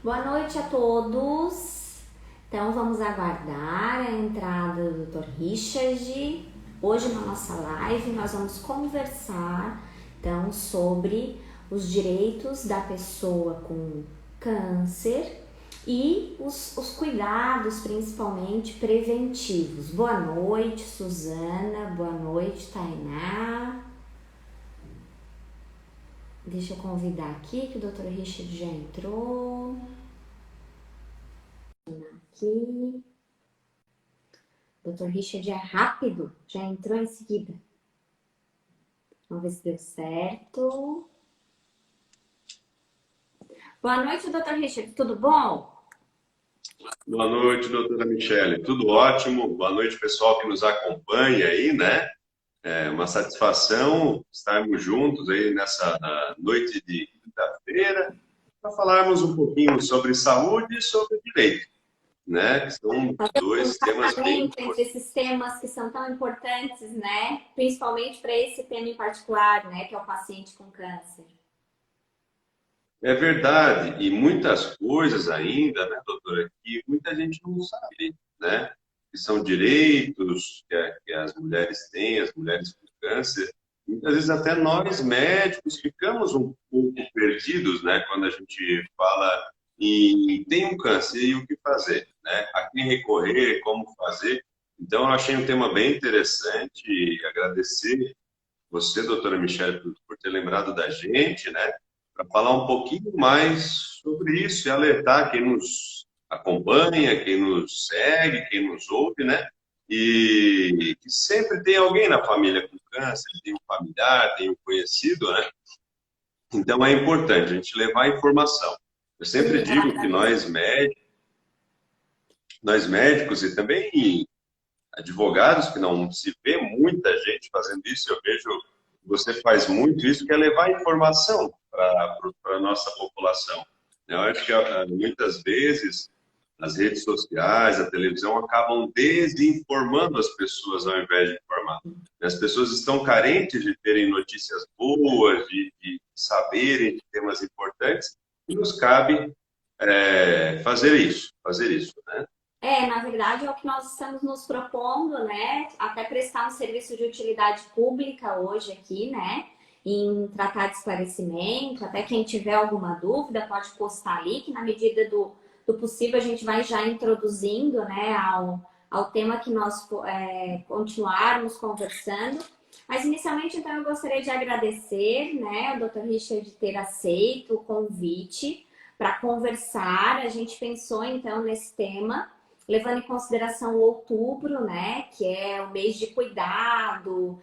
Boa noite a todos. Então vamos aguardar a entrada do Dr. Richard. Hoje na nossa live nós vamos conversar então sobre os direitos da pessoa com câncer e os cuidados principalmente preventivos. Boa noite, Suzana. Boa noite, Tainá. Deixa eu convidar aqui que o Dr. Richard já entrou. Aqui. Dr. Richard é rápido, já entrou em seguida. Vamos ver se deu certo. Boa noite, Dr. Richard, tudo bom? Boa noite, doutora Michele. Tudo ótimo. Boa noite, pessoal que nos acompanha aí, né? É uma satisfação estarmos juntos aí nessa noite de quinta-feira para falarmos um pouquinho sobre saúde e sobre direito, né? Que são Fazer um dois temas bem tratamento entre importantes. esses temas que são tão importantes, né? Principalmente para esse tema em particular, né? Que é o paciente com câncer. É verdade, e muitas coisas ainda, né, doutora, que muita gente não sabe, né? Que são direitos que as mulheres têm, as mulheres com câncer. Muitas vezes até nós médicos ficamos um pouco perdidos, né? Quando a gente fala em tem um câncer e o que fazer, né? A quem recorrer, como fazer. Então, eu achei um tema bem interessante e agradecer você, doutora Michelle, por ter lembrado da gente, né? Para falar um pouquinho mais sobre isso e alertar quem nos acompanha, quem nos segue, quem nos ouve, né? E que sempre tem alguém na família com câncer, tem um familiar, tem um conhecido, né? Então é importante a gente levar a informação. Eu sempre digo que nós médicos e também advogados, que não se vê muita gente fazendo isso, eu vejo que você faz muito isso, que é levar informação para a nossa população. Eu acho que muitas vezes as redes sociais, a televisão acabam desinformando as pessoas ao invés de informar. As pessoas estão carentes de terem notícias boas, de saberem de temas importantes, e nos cabe fazer isso, né? Na verdade, é o que nós estamos nos propondo, né? Até prestar um serviço de utilidade pública hoje aqui, né? Em tratar de esclarecimento. Até quem tiver alguma dúvida pode postar ali, que na medida do possível a gente vai já introduzindo, né, ao tema que nós continuarmos conversando. Mas inicialmente, então, eu gostaria de agradecer, né, o Dr. Richard de ter aceito o convite para conversar. A gente pensou, então, nesse tema levando em consideração o outubro, né, que é o mês de cuidado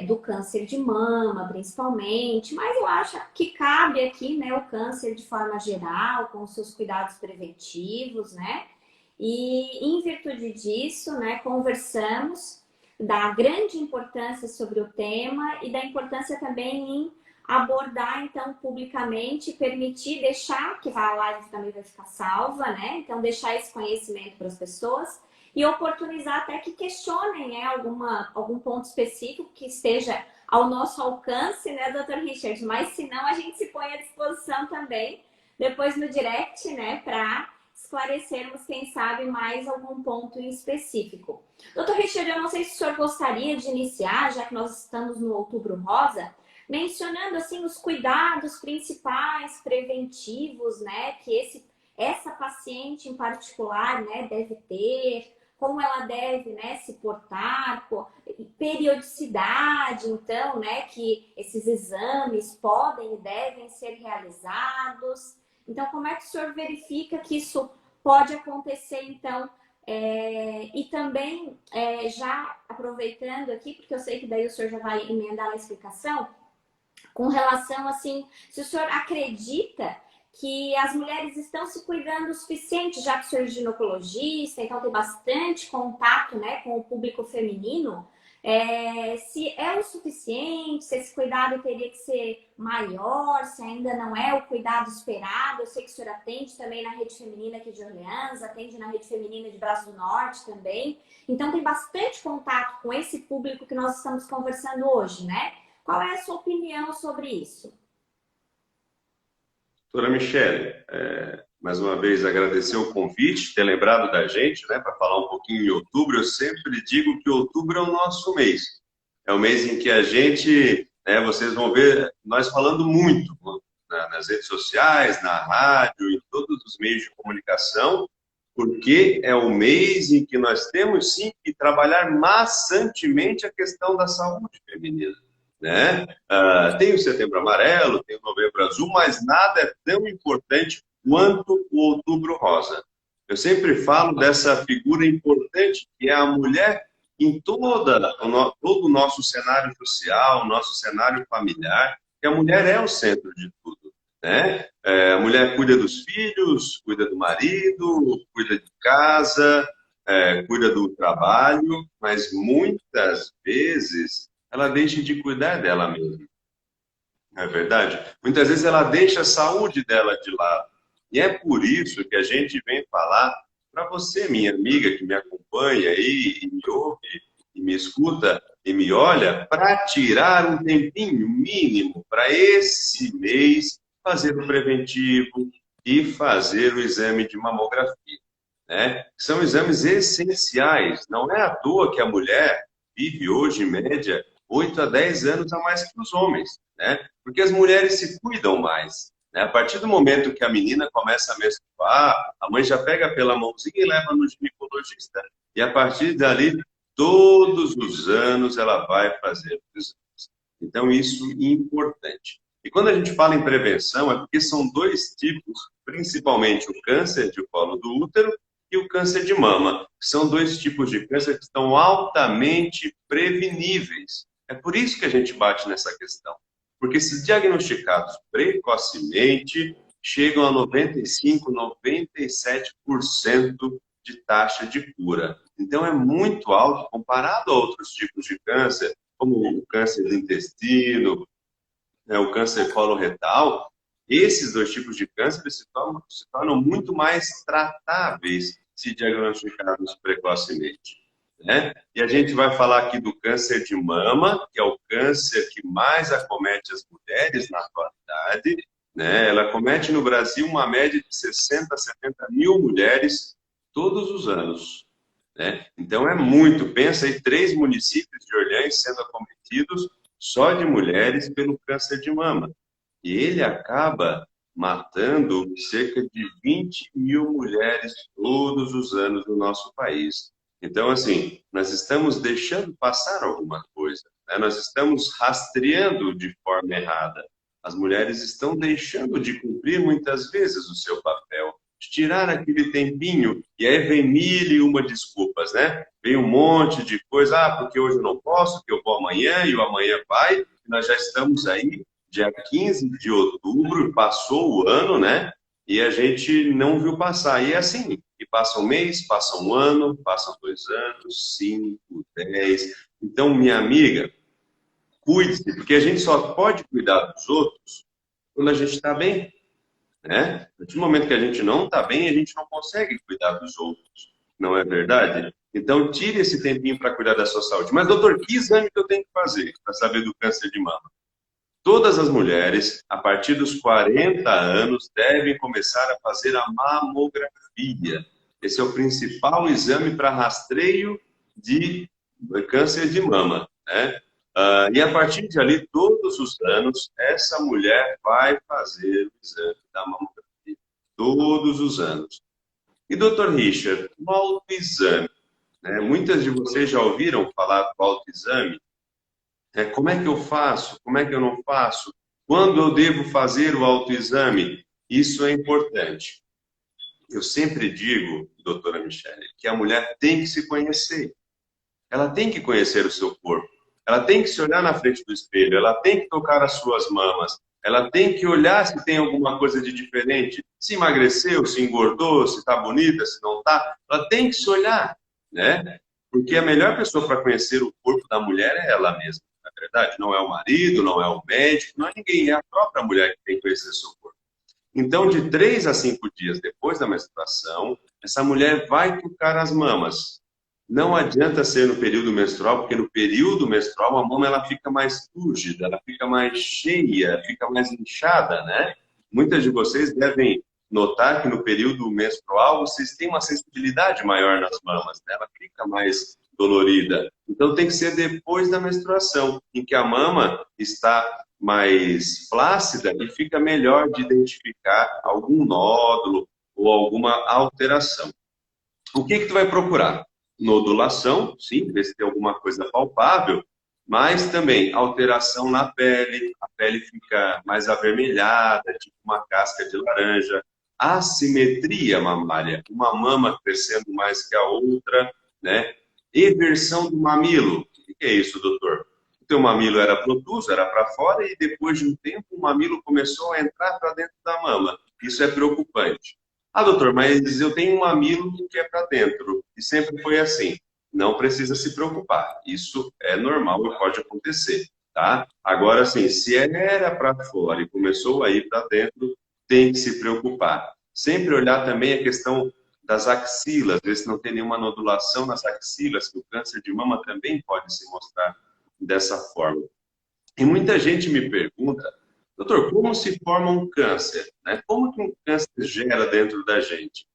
do câncer de mama, principalmente, mas eu acho que cabe aqui, né, o câncer de forma geral, com os seus cuidados preventivos, né, e em virtude disso, né, conversamos da grande importância sobre o tema e da importância também em abordar, então, publicamente, permitir, deixar, que a live também vai ficar salva, né? Então, deixar esse conhecimento para as pessoas e oportunizar até que questionem, né, algum ponto específico que esteja ao nosso alcance, né, doutor Richard? Mas, se não, a gente se põe à disposição também, depois no direct, né, para esclarecermos, quem sabe, mais algum ponto em específico. Doutor Richard, eu não sei se o senhor gostaria de iniciar, já que nós estamos no Outubro Rosa, mencionando assim os cuidados principais preventivos, né, que essa paciente em particular, né, deve ter, como ela deve, né, se portar, periodicidade, então, né, que esses exames podem e devem ser realizados. Então, como é que o senhor verifica que isso pode acontecer, então, e também, já aproveitando aqui, porque eu sei que daí o senhor já vai emendar na explicação, com relação, assim, se o senhor acredita que as mulheres estão se cuidando o suficiente, já que o senhor é ginecologista, então tem bastante contato, né, com o público feminino, se é o suficiente, se esse cuidado teria que ser maior, se ainda não é o cuidado esperado. Eu sei que o senhor atende também na rede feminina aqui de Orleans, atende na rede feminina de Braço do Norte também. Então tem bastante contato com esse público que nós estamos conversando hoje, né? Qual é a sua opinião sobre isso? Doutora Michele, mais uma vez, agradecer o convite, ter lembrado da gente, né, para falar um pouquinho em outubro. Eu sempre digo que outubro é o nosso mês. É o mês em que a gente, né, vocês vão ver nós falando muito nas redes sociais, na rádio, em todos os meios de comunicação, porque é o mês em que nós temos, sim, que trabalhar maçantemente a questão da saúde feminina, né? Tem o Setembro Amarelo, tem o Novembro Azul, mas nada é tão importante quanto o Outubro Rosa. Eu sempre falo dessa figura importante que é a mulher em todo o nosso cenário social, nosso cenário familiar, que a mulher é o centro de tudo, né? A mulher cuida dos filhos, cuida do marido, cuida de casa, cuida do trabalho, mas muitas vezes ela deixa de cuidar dela mesma. Não é verdade? Muitas vezes ela deixa a saúde dela de lado. E é por isso que a gente vem falar para você, minha amiga, que me acompanha aí, e me ouve, e me escuta, e me olha, para tirar um tempinho mínimo para esse mês fazer o preventivo e fazer o exame de mamografia, né? São exames essenciais. Não é à toa que a mulher vive hoje, em média, 8 a 10 anos a mais que os homens, né? Porque as mulheres se cuidam mais, né? A partir do momento que a menina começa a menstruar, a mãe já pega pela mãozinha e leva no ginecologista. E a partir dali, todos os anos ela vai fazer os exames. Então, isso é importante. E quando a gente fala em prevenção, é porque são dois tipos, principalmente o câncer de colo do útero e o câncer de mama, que são dois tipos de câncer que estão altamente preveníveis. É por isso que a gente bate nessa questão. Porque se diagnosticados precocemente, chegam a 95, 97% de taxa de cura. Então é muito alto comparado a outros tipos de câncer, como o câncer do intestino, né, o câncer coloretal. Esses dois tipos de câncer se tornam muito mais tratáveis se diagnosticados precocemente, né? E a gente vai falar aqui do câncer de mama, que é o câncer que mais acomete as mulheres na atualidade, né? Ela acomete no Brasil uma média de 60 a 70 mil mulheres todos os anos, né? Então é muito. Pensa aí, 3 municípios de Orleans sendo acometidos só de mulheres pelo câncer de mama. E ele acaba matando cerca de 20 mil mulheres todos os anos no nosso país. Então, assim, nós estamos deixando passar alguma coisa, né? Nós estamos rastreando de forma errada. As mulheres estão deixando de cumprir muitas vezes o seu papel, de tirar aquele tempinho, e aí vem mil e uma desculpas, né? Vem um monte de coisa, porque hoje eu não posso, porque eu vou amanhã, e o amanhã vai, e nós já estamos aí dia 15 de outubro, passou o ano, né? E a gente não viu passar. E é assim, e passa um mês, passa um ano, passam 2 anos, 5, 10. Então, minha amiga, cuide-se, porque a gente só pode cuidar dos outros quando a gente está bem, né? No momento que a gente não está bem, a gente não consegue cuidar dos outros. Não é verdade? Então, tire esse tempinho para cuidar da sua saúde. Mas, doutor, que exame que eu tenho que fazer para saber do câncer de mama? Todas as mulheres, a partir dos 40 anos, devem começar a fazer a mamografia. Esse é o principal exame para rastreio de câncer de mama, né? E a partir de ali, todos os anos, essa mulher vai fazer o exame da mamografia. Todos os anos. E, doutor Richard, o autoexame, né? Muitas de vocês já ouviram falar do autoexame? Como é que eu faço? Como é que eu não faço? Quando eu devo fazer o autoexame? Isso é importante. Eu sempre digo, doutora Michele, que a mulher tem que se conhecer. Ela tem que conhecer o seu corpo. Ela tem que se olhar na frente do espelho. Ela tem que tocar as suas mamas. Ela tem que olhar se tem alguma coisa de diferente. Se emagreceu, se engordou, se está bonita, se não está. Ela tem que se olhar, né? Porque a melhor pessoa para conhecer o corpo da mulher é ela mesma. Na verdade, não é o marido, não é o médico, não é ninguém, é a própria mulher que tem que conhecer seu corpo. Então, de 3 a 5 dias depois da menstruação, essa mulher vai tocar as mamas. Não adianta ser no período menstrual, porque no período menstrual a mama ela fica mais túrgida, ela fica mais cheia, fica mais inchada, né? Muitas de vocês devem notar que no período menstrual vocês têm uma sensibilidade maior nas mamas, né? Ela fica mais dolorida. Então tem que ser depois da menstruação, em que a mama está mais flácida e fica melhor de identificar algum nódulo ou alguma alteração. O que tu vai procurar? Nodulação, sim, ver se tem alguma coisa palpável, mas também alteração na pele, a pele fica mais avermelhada, tipo uma casca de laranja, assimetria mamária, uma mama crescendo mais que a outra, né? Eversão do mamilo. O que é isso, doutor? O teu mamilo era protuso, era para fora, e depois de um tempo o mamilo começou a entrar para dentro da mama. Isso é preocupante. Ah, doutor, mas eu tenho um mamilo que é para dentro, e sempre foi assim. Não precisa se preocupar. Isso é normal e pode acontecer, tá? Agora, sim, se era para fora e começou a ir para dentro, tem que se preocupar. Sempre olhar também a questão das axilas, ver se não tem nenhuma nodulação nas axilas, que o câncer de mama também pode se mostrar dessa forma. E muita gente me pergunta, doutor, como se forma um câncer? Né? Como que um câncer gera dentro da gente?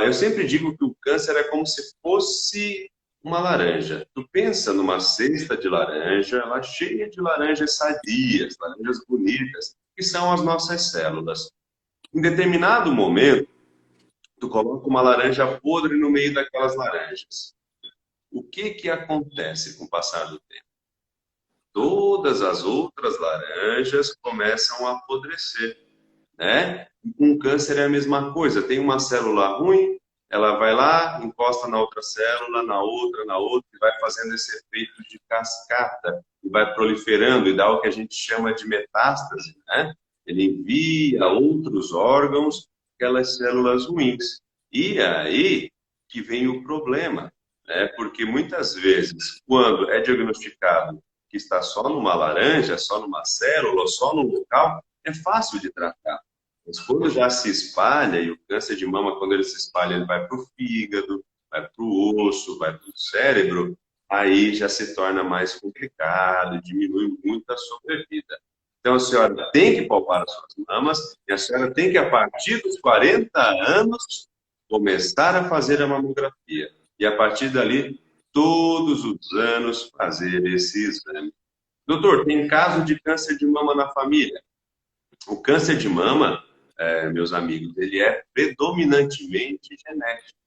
Eu sempre digo que o câncer é como se fosse uma laranja. Tu pensa numa cesta de laranja, ela cheia de laranjas sadias, laranjas bonitas, que são as nossas células. Em determinado momento, tu coloca uma laranja podre no meio daquelas laranjas. O que que acontece com o passar do tempo? Todas as outras laranjas começam a apodrecer, né? E com câncer é a mesma coisa. Tem uma célula ruim, ela vai lá, encosta na outra célula, na outra, e vai fazendo esse efeito de cascata, e vai proliferando, e dá o que a gente chama de metástase, né? Ele envia a outros órgãos aquelas células ruins. E aí que vem o problema, né? Porque muitas vezes, quando é diagnosticado que está só numa laranja, só numa célula, só num local, é fácil de tratar. Mas quando já se espalha, e o câncer de mama, quando ele se espalha, ele vai para o fígado, vai para o osso, vai para o cérebro, aí já se torna mais complicado, diminui muito a sobrevida. Então a senhora tem que palpar as suas mamas, e a senhora tem que, a partir dos 40 anos, começar a fazer a mamografia. E a partir dali, todos os anos, fazer esse exame. Doutor, tem caso de câncer de mama na família? O câncer de mama, meus amigos, ele é predominantemente genético.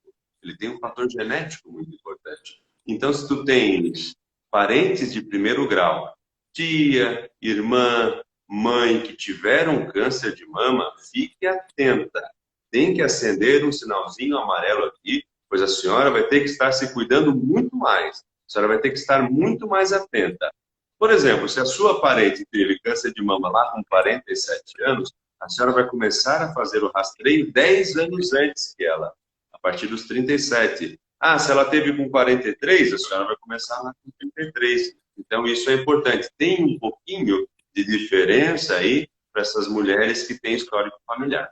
Ele tem um fator genético muito importante. Então, se tu tens parentes de primeiro grau, tia, irmã, mãe que tiveram câncer de mama, fique atenta. Tem que acender um sinalzinho amarelo aqui, pois a senhora vai ter que estar se cuidando muito mais. A senhora vai ter que estar muito mais atenta. Por exemplo, se a sua parente teve câncer de mama lá com 47 anos, a senhora vai começar a fazer o rastreio 10 anos antes que ela, a partir dos 37. Ah, se ela teve com 43, a senhora vai começar lá com 33. Então, isso é importante. Tem um pouquinho de diferença aí para essas mulheres que têm histórico familiar.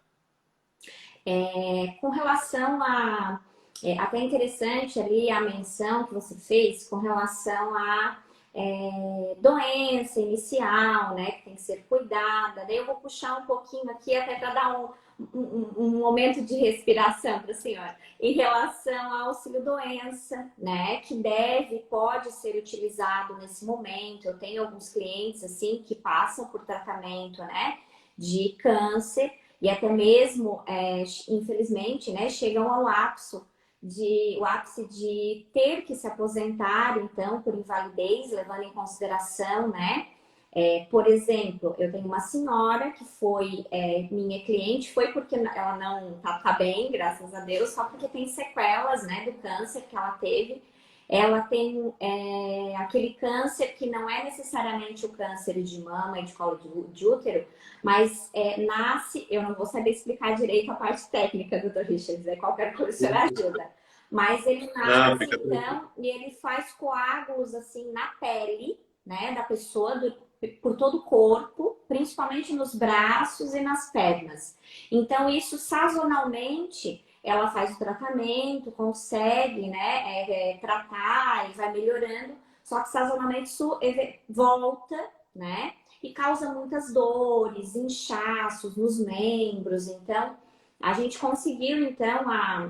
Com relação a... até interessante ali a menção que você fez com relação a doença inicial, né, que tem que ser cuidada. Daí eu vou puxar um pouquinho aqui até para dar um momento de respiração para a senhora. Em relação ao auxílio-doença, né, que pode ser utilizado nesse momento. Eu tenho alguns clientes, assim, que passam por tratamento, né, de câncer e até mesmo, infelizmente, né, chegam ao o ápice de ter que se aposentar, então, por invalidez, levando em consideração, né? Por exemplo, eu tenho uma senhora que foi minha cliente, foi porque ela não tá bem, graças a Deus, só porque tem sequelas, né, do câncer que ela teve. Ela tem aquele câncer que não é necessariamente o câncer de mama e de colo de útero, mas nasce, eu não vou saber explicar direito a parte técnica, doutor Richard, qualquer coisa o senhor ajuda. Mas ele nasce, então, e ele faz coágulos, assim, na pele, né, da pessoa, por todo o corpo, principalmente nos braços e nas pernas. Então, isso sazonalmente, ela faz o tratamento, consegue, né, tratar e vai melhorando, só que sazonalmente isso volta, né, e causa muitas dores, inchaços nos membros. Então, A gente conseguiu, então, a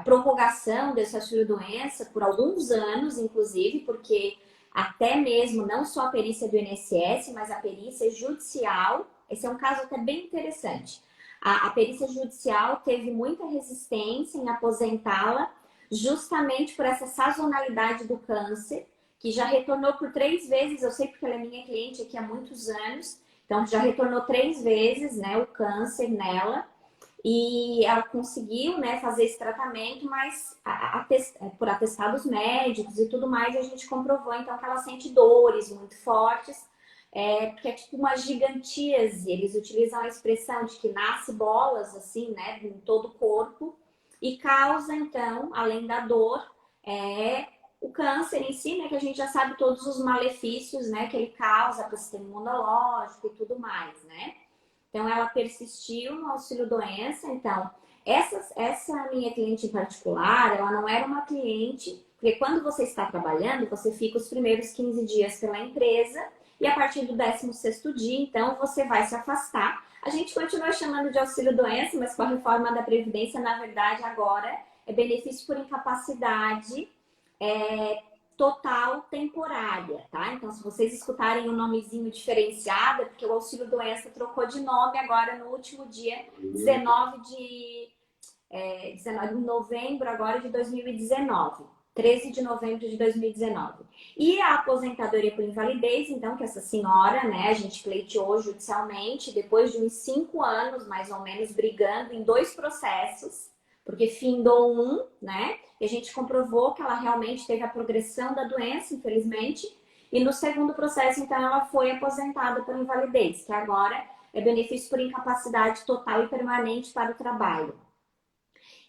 prorrogação desse auxílio-doença por alguns anos, inclusive, porque até mesmo não só a perícia do INSS, mas a perícia judicial, esse é um caso até bem interessante. A perícia judicial teve muita resistência em aposentá-la, justamente por essa sazonalidade do câncer, que já retornou por 3 vezes, eu sei porque ela é minha cliente aqui há muitos anos, então já retornou 3 vezes, né, o câncer nela. E ela conseguiu, né, fazer esse tratamento, mas por atestados médicos e tudo mais, a gente comprovou então que ela sente dores muito fortes, porque é tipo uma gigantíase. Eles utilizam a expressão de que nasce bolas assim, né, em todo o corpo e causa então, além da dor, o câncer em si, né, que a gente já sabe todos os malefícios, né, que ele causa para o sistema imunológico e tudo mais, né? Então, ela persistiu no auxílio-doença. Então, essa minha cliente em particular, ela não era uma cliente, porque quando você está trabalhando, você fica os primeiros 15 dias pela empresa e a partir do 16º dia, então, você vai se afastar. A gente continua chamando de auxílio-doença, mas com a reforma da Previdência, na verdade, agora é benefício por incapacidade total temporária, tá? Então, se vocês escutarem um nomezinho diferenciado, é porque o auxílio doença trocou de nome agora no último dia 19 de novembro agora de 2019. 13 de novembro de 2019. E a aposentadoria por invalidez, então, que essa senhora, né, a gente pleiteou judicialmente, depois de uns 5 anos, mais ou menos, brigando em 2 processos, porque findou um, né, e a gente comprovou que ela realmente teve a progressão da doença, infelizmente, e no segundo processo, então, ela foi aposentada por invalidez, que agora é benefício por incapacidade total e permanente para o trabalho.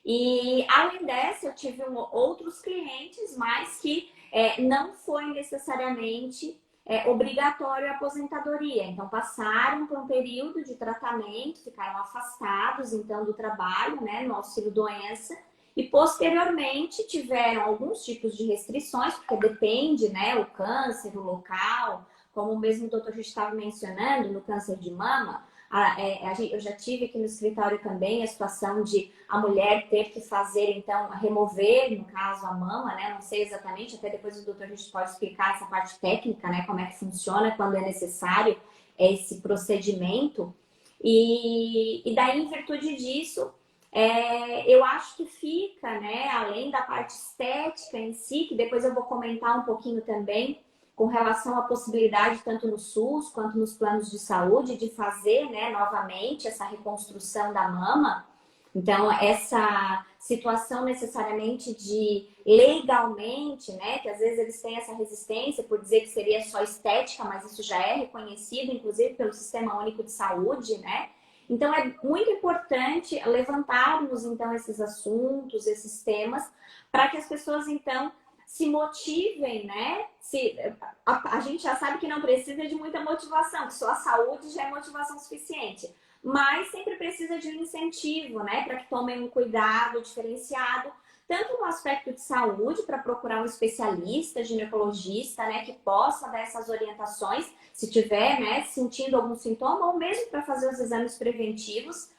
E, além dessa, eu tive outros clientes, mas que não foi necessariamente obrigatório a aposentadoria. Então, passaram por um período de tratamento, ficaram afastados, então, do trabalho, né, no auxílio-doença, e, posteriormente, tiveram alguns tipos de restrições, porque depende, né, o câncer, o local, como o mesmo doutor já estava mencionando, no câncer de mama, eu já tive aqui no escritório também a situação de a mulher ter que fazer, então, remover, no caso, a mama, né? Não sei exatamente, até depois o doutor a gente pode explicar essa parte técnica, né? Como é que funciona, quando é necessário esse procedimento. E daí, em virtude disso, eu acho que fica, né? Além da parte estética em si, que depois eu vou comentar um pouquinho também, com relação à possibilidade, tanto no SUS quanto nos planos de saúde, de fazer, né, novamente essa reconstrução da mama. Então, essa situação necessariamente de legalmente, né, que às vezes eles têm essa resistência por dizer que seria só estética, mas isso já é reconhecido, inclusive, pelo Sistema Único de Saúde, né? Então, é muito importante levantarmos, então, esses assuntos, esses temas, para que as pessoas, então, se motivem, né? A gente já sabe que não precisa de muita motivação, que só a saúde já é motivação suficiente. Mas sempre precisa de um incentivo, né? Para que tomem um cuidado diferenciado, tanto no aspecto de saúde, para procurar um especialista, ginecologista, né? Que possa dar essas orientações, se tiver, né? Sentindo algum sintoma, ou mesmo para fazer os exames preventivos.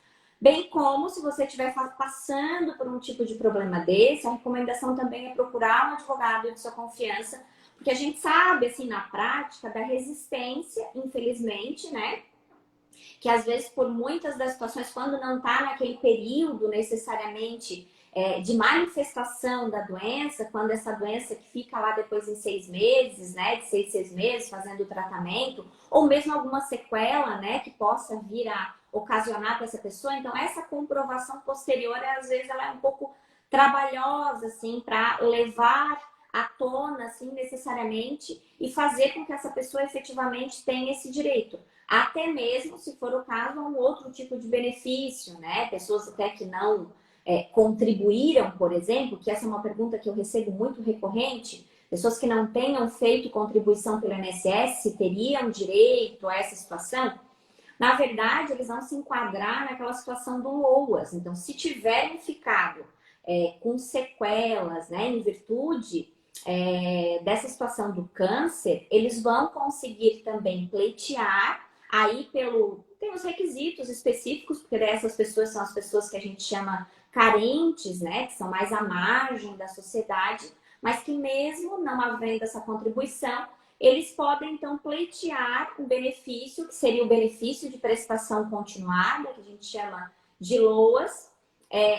Bem como, se você estiver passando por um tipo de problema desse, a recomendação também é procurar um advogado de sua confiança, porque a gente sabe, assim, na prática, da resistência, infelizmente, né? Que às vezes, por muitas das situações, quando não está naquele período necessariamente de manifestação da doença, quando essa doença que fica lá depois em 6 meses, né, de 6 meses fazendo o tratamento, ou mesmo alguma sequela, né, que possa vir a ocasionar para essa pessoa. Então, essa comprovação posterior, às vezes, ela é um pouco trabalhosa, assim, para levar à tona, assim, necessariamente, e fazer com que essa pessoa efetivamente tenha esse direito. Até mesmo, se for o caso, um outro tipo de benefício, né? Pessoas até que não contribuíram, por exemplo, que essa é uma pergunta que eu recebo muito recorrente, pessoas que não tenham feito contribuição pelo INSS, se teriam direito a essa situação. Na verdade, eles vão se enquadrar naquela situação do LOAS. Então, se tiverem ficado com sequelas, né, em virtude dessa situação do câncer, eles vão conseguir também pleitear aí pelo tem os requisitos específicos, porque essas pessoas são as pessoas que a gente chama carentes, né? Que são mais à margem da sociedade, mas que mesmo não havendo essa contribuição, eles podem então pleitear um benefício, que seria o benefício de prestação continuada, que a gente chama de LOAS.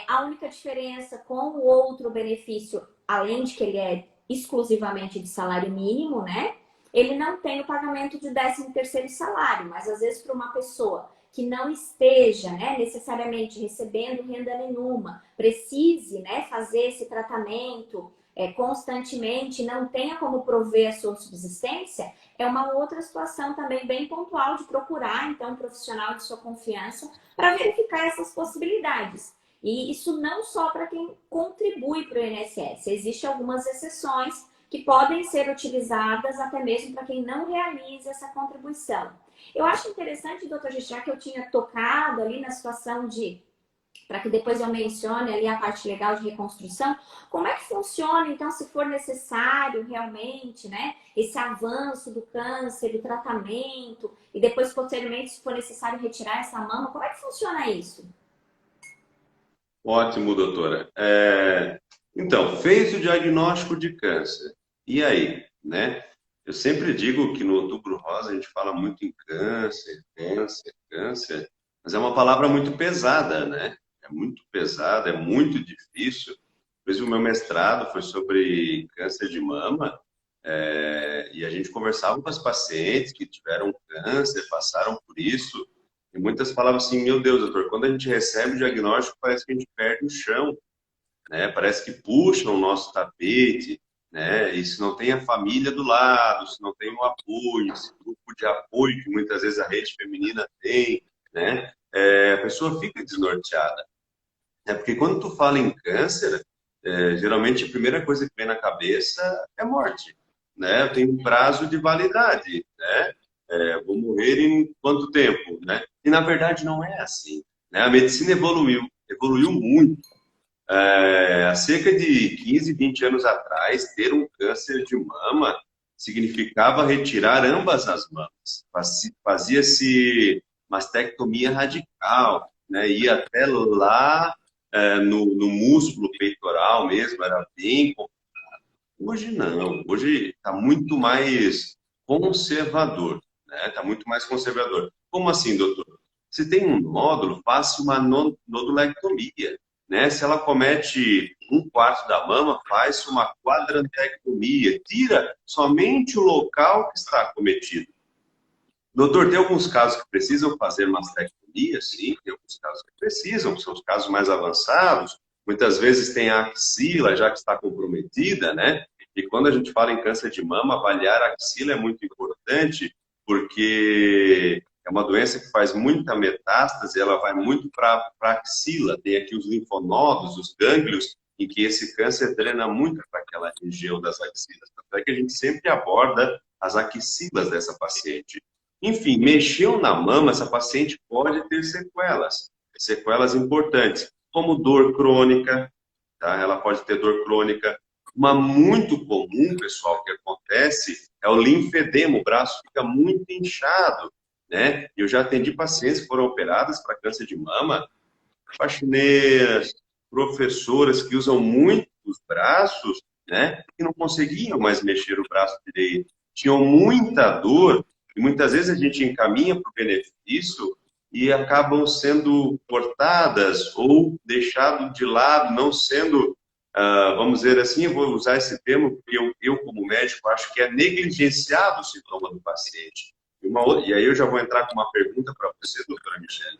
A única diferença com o outro benefício, além de que ele é exclusivamente de salário mínimo, né? Ele não tem o pagamento de 13º salário, mas às vezes para uma pessoa que não esteja, né, necessariamente recebendo renda nenhuma, precise, né, fazer esse tratamento constantemente, não tenha como prover a sua subsistência, é uma outra situação também bem pontual de procurar, então, um profissional de sua confiança para verificar essas possibilidades. E isso não só para quem contribui para o INSS, existem algumas exceções que podem ser utilizadas até mesmo para quem não realiza essa contribuição. Eu acho interessante, doutor Gis, já que eu tinha tocado ali na situação de, para que depois eu mencione ali a parte legal de reconstrução, como é que funciona, então, se for necessário realmente, né, esse avanço do câncer, do tratamento, e depois, posteriormente, se for necessário retirar essa mama, como é que funciona isso? Ótimo, doutora. Então, fez o diagnóstico de câncer. E aí, né? Eu sempre digo que no Outubro Rosa a gente fala muito em câncer, câncer, câncer, mas é uma palavra muito pesada, né? É muito pesada, é muito difícil. Por isso, o meu mestrado foi sobre câncer de mama, e a gente conversava com as pacientes que tiveram câncer, passaram por isso, e muitas falavam assim, meu Deus, doutor, quando a gente recebe o diagnóstico, parece que a gente perde o chão, né? Parece que puxam o nosso tapete, né? E se não tem a família do lado, se não tem o apoio, esse grupo de apoio que muitas vezes a rede feminina tem, né? A pessoa fica desnorteada. Porque quando tu fala em câncer, geralmente a primeira coisa que vem na cabeça é morte, né? Eu tenho um prazo de validade, né? Vou morrer em quanto tempo, né? E na verdade não é assim, né? A medicina evoluiu muito. Há cerca de 15, 20 anos atrás, ter um câncer de mama significava retirar ambas as mamas. Fazia-se mastectomia radical, né? Ia até lá no músculo peitoral mesmo, era bem complicado. Hoje não, hoje está muito mais conservador, né? Está muito mais conservador. Como assim, doutor? Se tem um nódulo, faça uma nodulectomia, né? Se ela comete 1/4 da mama, faz uma quadrantectomia, tira somente o local que está acometido. Doutor, tem alguns casos que precisam fazer mastectomia? Sim, tem alguns casos que precisam, são os casos mais avançados. Muitas vezes tem a axila já que está comprometida, né? E quando a gente fala em câncer de mama, avaliar a axila é muito importante, porque é uma doença que faz muita metástase, ela vai muito para a axila. Tem aqui os linfonodos, os gânglios, em que esse câncer drena muito para aquela região das axilas. Tanto é que a gente sempre aborda as axilas dessa paciente. Enfim, mexeu na mama, essa paciente pode ter sequelas importantes, como dor crônica, tá? Ela pode ter dor crônica. Uma muito comum, pessoal, que acontece é o linfedema, o braço fica muito inchado, né? Eu já atendi pacientes que foram operadas para câncer de mama, faxineiras, professoras que usam muito os braços, né? Que não conseguiam mais mexer o braço direito, tinham muita dor, e muitas vezes a gente encaminha para o benefício e acabam sendo cortadas ou deixado de lado, não sendo, vamos dizer assim, eu vou usar esse termo porque eu como médico, acho que é negligenciado o sintoma do paciente. E aí eu já vou entrar com uma pergunta para você, doutora Michele.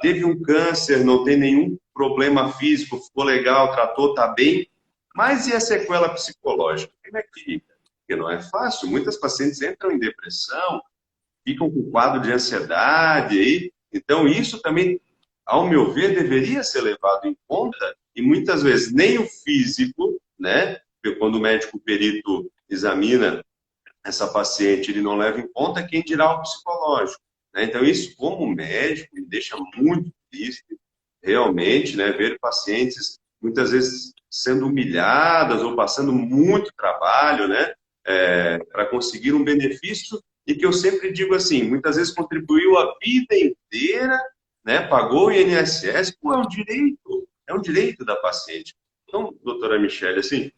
Teve um câncer, não tem nenhum problema físico, ficou legal, tratou, está bem, mas e a sequela psicológica? Como é que fica? Porque não é fácil, muitas pacientes entram em depressão, ficam com quadro de ansiedade, então isso também, ao meu ver, deveria ser levado em conta, e muitas vezes nem o físico, né, porque quando o médico perito examina essa paciente, ele não leva em conta, quem dirá o psicológico, né? Então isso, como médico, me deixa muito triste, realmente, né, ver pacientes muitas vezes sendo humilhadas ou passando muito trabalho, né, para conseguir um benefício e que eu sempre digo assim, muitas vezes contribuiu a vida inteira, né, pagou o INSS, pô, é um direito da paciente. Então, doutora Michele, assim,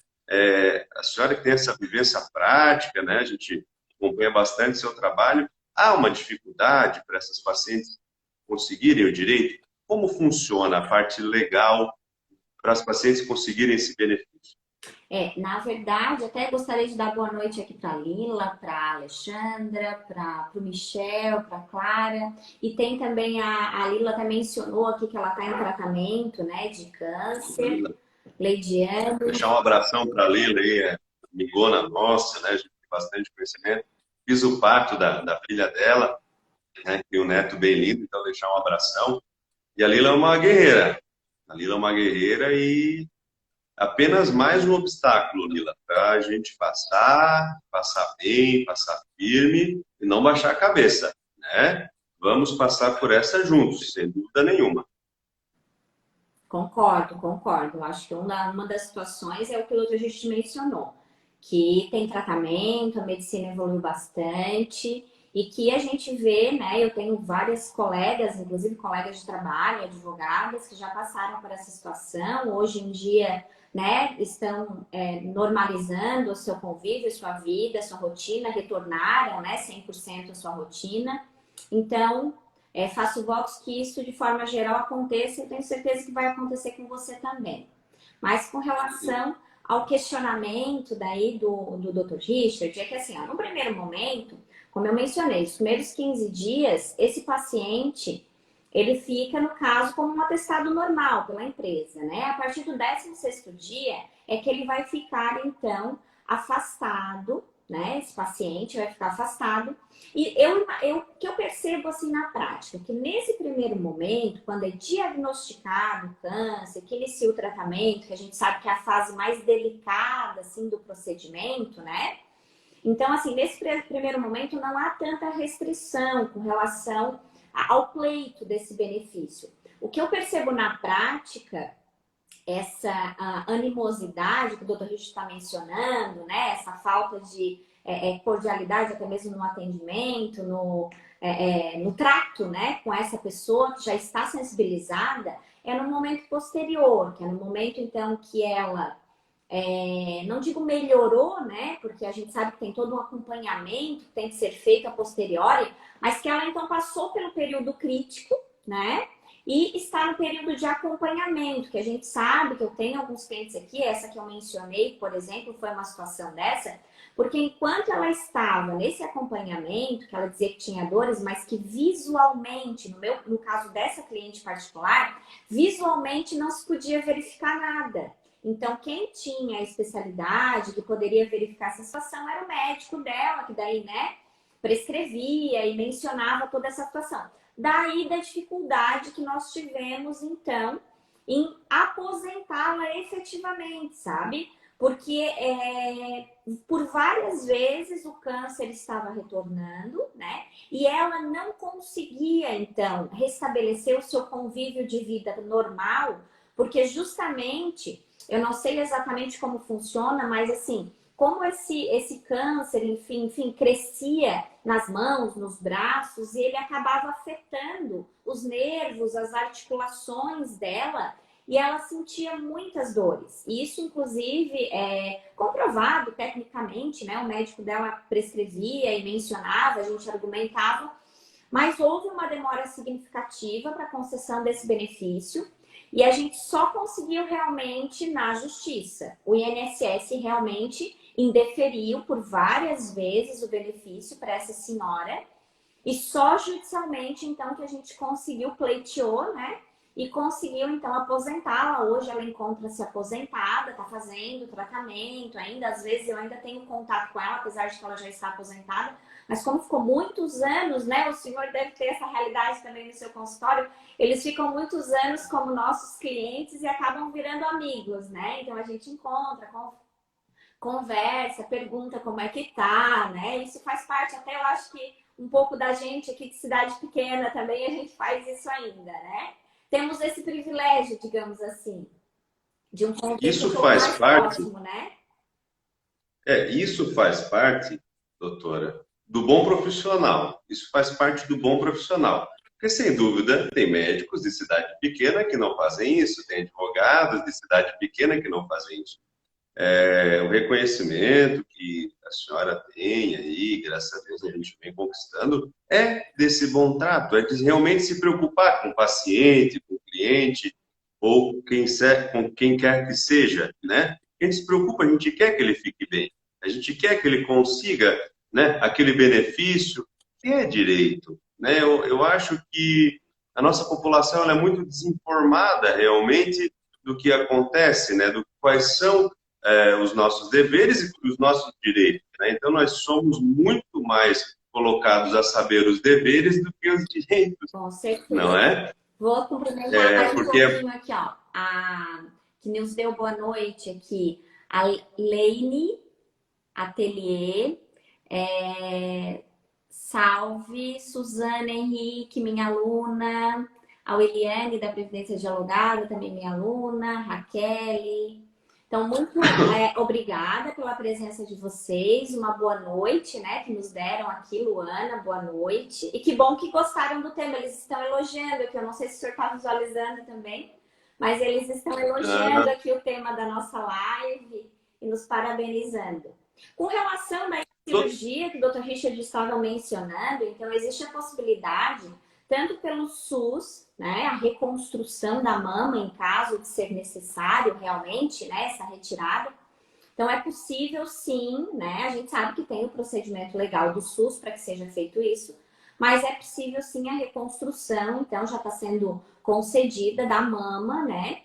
a senhora que tem essa vivência prática, né, a gente acompanha bastante seu trabalho, há uma dificuldade para essas pacientes conseguirem o direito? Como funciona a parte legal para as pacientes conseguirem esse benefício? Na verdade, até gostaria de dar boa noite aqui para a Lila, para a Alexandra, para o Michel, para a Clara. E tem também a Lila até mencionou aqui que ela está em tratamento, né, de câncer. Leidiane. Deixar um abração para a Lila aí, amigona nossa, né? A gente tem bastante conhecimento. Fiz o parto da filha dela, né? Tem um neto bem lindo, então deixar um abração. E a Lila é uma guerreira. A Lila é uma guerreira e apenas mais um obstáculo, Lila, para a gente passar bem, passar firme e não baixar a cabeça, né? Vamos passar por essa juntos, sem dúvida nenhuma. Concordo, concordo. Eu acho que uma das situações é o que o doutor gente mencionou, que tem tratamento, a medicina evoluiu bastante e que a gente vê, né? Eu tenho várias colegas, inclusive colegas de trabalho, advogadas, que já passaram por essa situação. Hoje em dia, né, estão normalizando o seu convívio, sua vida, sua rotina, retornaram, né, 100% à sua rotina. Então, faço votos que isso, de forma geral, aconteça e tenho certeza que vai acontecer com você também. Mas com relação ao questionamento daí do Dr. Richard, é que assim, ó, no primeiro momento, como eu mencionei, os primeiros 15 dias, esse paciente, ele fica, no caso, como um atestado normal pela empresa, né? A partir do 16º dia é que ele vai ficar, então, afastado, né? Esse paciente vai ficar afastado. E que eu percebo assim na prática, que nesse primeiro momento, quando é diagnosticado o câncer, que inicia o tratamento, que a gente sabe que é a fase mais delicada assim do procedimento, né? Então, assim, nesse primeiro momento não há tanta restrição com relação ao pleito desse benefício. O que eu percebo na prática, essa animosidade que o doutor Richard está mencionando, né? Essa falta de cordialidade até mesmo no atendimento, no trato, né, com essa pessoa que já está sensibilizada, é no momento posterior, que é no momento então que ela não digo melhorou, né? Porque a gente sabe que tem todo um acompanhamento que tem que ser feito a posteriori, mas que ela então passou pelo período crítico, né? E está no período de acompanhamento, que a gente sabe que eu tenho alguns clientes aqui, essa que eu mencionei, por exemplo, foi uma situação dessa, porque enquanto ela estava nesse acompanhamento, que ela dizia que tinha dores, mas que visualmente, no caso dessa cliente particular, visualmente não se podia verificar nada. Então, quem tinha a especialidade, que poderia verificar essa situação, era o médico dela, que daí, né, prescrevia e mencionava toda essa situação. Daí da dificuldade que nós tivemos, então, em aposentá-la efetivamente, sabe? Porque por várias vezes o câncer estava retornando, né? E ela não conseguia, então, restabelecer o seu convívio de vida normal, porque justamente, eu não sei exatamente como funciona, mas assim, como esse câncer, enfim, crescia nas mãos, nos braços, e ele acabava afetando os nervos, as articulações dela, e ela sentia muitas dores. E isso, inclusive, é comprovado tecnicamente, né? O médico dela prescrevia e mencionava, a gente argumentava, mas houve uma demora significativa para a concessão desse benefício. E a gente só conseguiu realmente na justiça. O INSS realmente indeferiu por várias vezes o benefício para essa senhora. E só judicialmente, então, que a gente conseguiu, pleiteou, né? E conseguiu, então, aposentá-la. Hoje ela encontra-se aposentada, está fazendo tratamento ainda. Às vezes eu ainda tenho contato com ela, apesar de que ela já está aposentada. Mas como ficou muitos anos, né? O senhor deve ter essa realidade também no seu consultório. Eles ficam muitos anos como nossos clientes e acabam virando amigos, né? Então a gente encontra, conversa, pergunta como é que tá, né? Isso faz parte, até eu acho que um pouco da gente aqui de cidade pequena também a gente faz isso ainda, né? Temos esse privilégio, digamos assim, de um convívio Isso um pouco faz mais parte, próximo, né? isso faz parte, doutora, do bom profissional. Isso faz parte do bom profissional. Porque, sem dúvida, tem médicos de cidade pequena que não fazem isso, tem advogados de cidade pequena que não fazem isso. O reconhecimento que a senhora tem aí, graças a Deus a gente vem conquistando, é desse bom trato, é de realmente se preocupar com o paciente, com o cliente, ou com quem quer que seja, né? A gente se preocupa, a gente quer que ele fique bem, a gente quer que ele consiga, né, aquele benefício que é direito, né? Eu acho que a nossa população ela é muito desinformada realmente do que acontece, né? Do quais são os nossos deveres e os nossos direitos, né? Então nós somos muito mais colocados a saber os deveres do que os direitos, Com não certeza. é? Vou cumprimentar mais um Porque pouquinho aqui, ó. Que nos deu boa noite aqui. A Leine Atelier. Salve, Suzana Henrique, minha aluna. A Eliane, da Previdência Dialogada, também minha aluna. Raquel. Então, muito obrigada pela presença de vocês. Uma boa noite, né? Que nos deram aqui, Luana. Boa noite. E que bom que gostaram do tema. Eles estão elogiando aqui. Eu não sei se o senhor está visualizando também, mas eles estão elogiando aqui o tema da nossa live e nos parabenizando. Com relação à cirurgia que o Dr. Richard estava mencionando, então existe a possibilidade, tanto pelo SUS, né, a reconstrução da mama em caso de ser necessário realmente, né, essa retirada. Então é possível sim, né, a gente sabe que tem o procedimento legal do SUS para que seja feito isso, mas é possível sim a reconstrução, então já está sendo concedida da mama, né,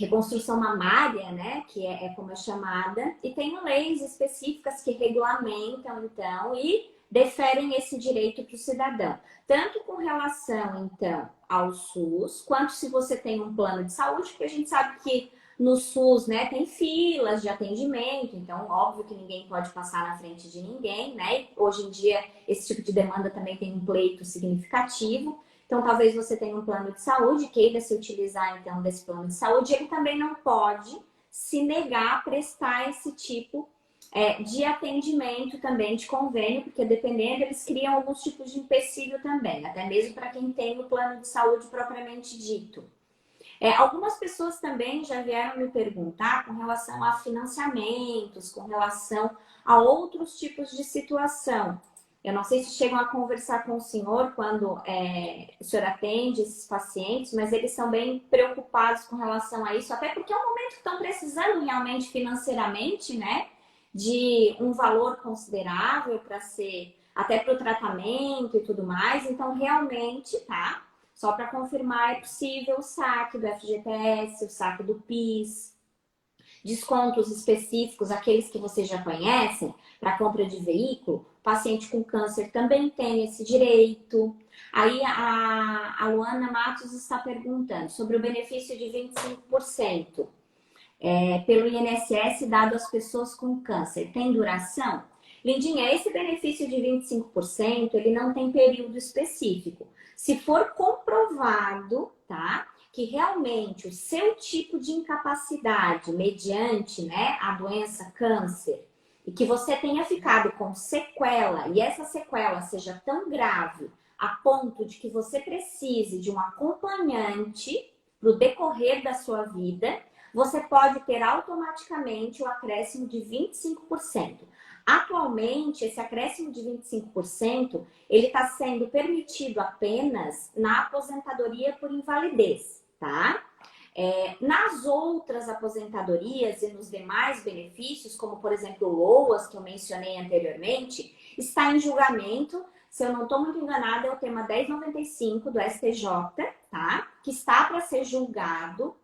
reconstrução mamária, né, que é como é chamada, e tem leis específicas que regulamentam, então, e deferem esse direito para o cidadão. Tanto com relação, então, ao SUS, quanto se você tem um plano de saúde, porque a gente sabe que no SUS, né, tem filas de atendimento, então, óbvio que ninguém pode passar na frente de ninguém, né, e hoje em dia esse tipo de demanda também tem um pleito significativo. Então, talvez você tenha um plano de saúde, queira se utilizar, então, desse plano de saúde, ele também não pode se negar a prestar esse tipo de atendimento também, de convênio, porque dependendo, eles criam alguns tipos de empecilho também, até mesmo para quem tem o plano de saúde propriamente dito. Algumas pessoas também já vieram me perguntar com relação a financiamentos, com relação a outros tipos de situação. Eu não sei se chegam a conversar com o senhor quando o senhor atende esses pacientes, mas eles são bem preocupados com relação a isso, até porque é um momento que estão precisando realmente financeiramente, né? De um valor considerável para ser, até para o tratamento e tudo mais. Então, realmente, tá? Só para confirmar, é possível o saque do FGTS, o saque do PIS, descontos específicos, aqueles que vocês já conhecem, para compra de veículo. O paciente com câncer também tem esse direito. Aí a Luana Matos está perguntando sobre o benefício de 25% pelo INSS dado às pessoas com câncer. Tem duração? Lindinha, esse benefício de 25%, ele não tem período específico. Se for comprovado, tá? Que realmente o seu tipo de incapacidade mediante, né, a doença câncer, e que você tenha ficado com sequela, e essa sequela seja tão grave a ponto de que você precise de um acompanhante para o decorrer da sua vida, você pode ter automaticamente o acréscimo de 25%. Atualmente, esse acréscimo de 25%, ele está sendo permitido apenas na aposentadoria por invalidez, tá? Nas outras aposentadorias e nos demais benefícios, como por exemplo o LOAS, que eu mencionei anteriormente, está em julgamento. Se eu não estou muito enganada, é o tema 1095 do STJ, tá? Que está para ser julgado.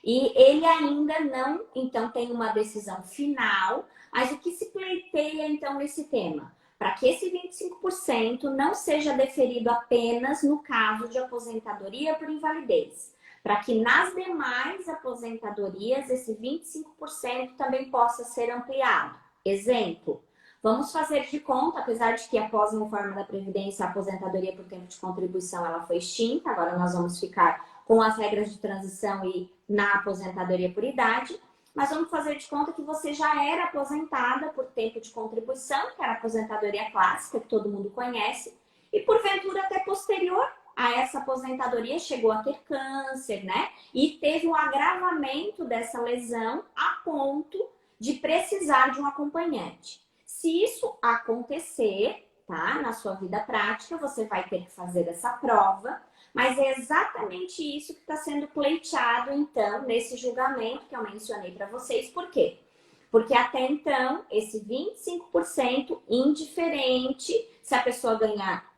E ele ainda não, então, tem uma decisão final, mas o que se pleiteia, então, nesse tema? Para que esse 25% não seja deferido apenas no caso de aposentadoria por invalidez. Para que nas demais aposentadorias, esse 25% também possa ser ampliado. Exemplo, vamos fazer de conta, apesar de que após a reforma da Previdência, a aposentadoria por tempo de contribuição ela foi extinta, agora nós vamos ficar com as regras de transição e na aposentadoria por idade, mas vamos fazer de conta que você já era aposentada por tempo de contribuição, que era a aposentadoria clássica, que todo mundo conhece, e porventura até posterior a essa aposentadoria chegou a ter câncer, né? E teve um agravamento dessa lesão a ponto de precisar de um acompanhante. Se isso acontecer, tá, na sua vida prática, você vai ter que fazer essa prova, mas é exatamente isso que está sendo pleiteado, então, nesse julgamento que eu mencionei para vocês. Por quê? Porque até então, esse 25% indiferente se a pessoa ganhar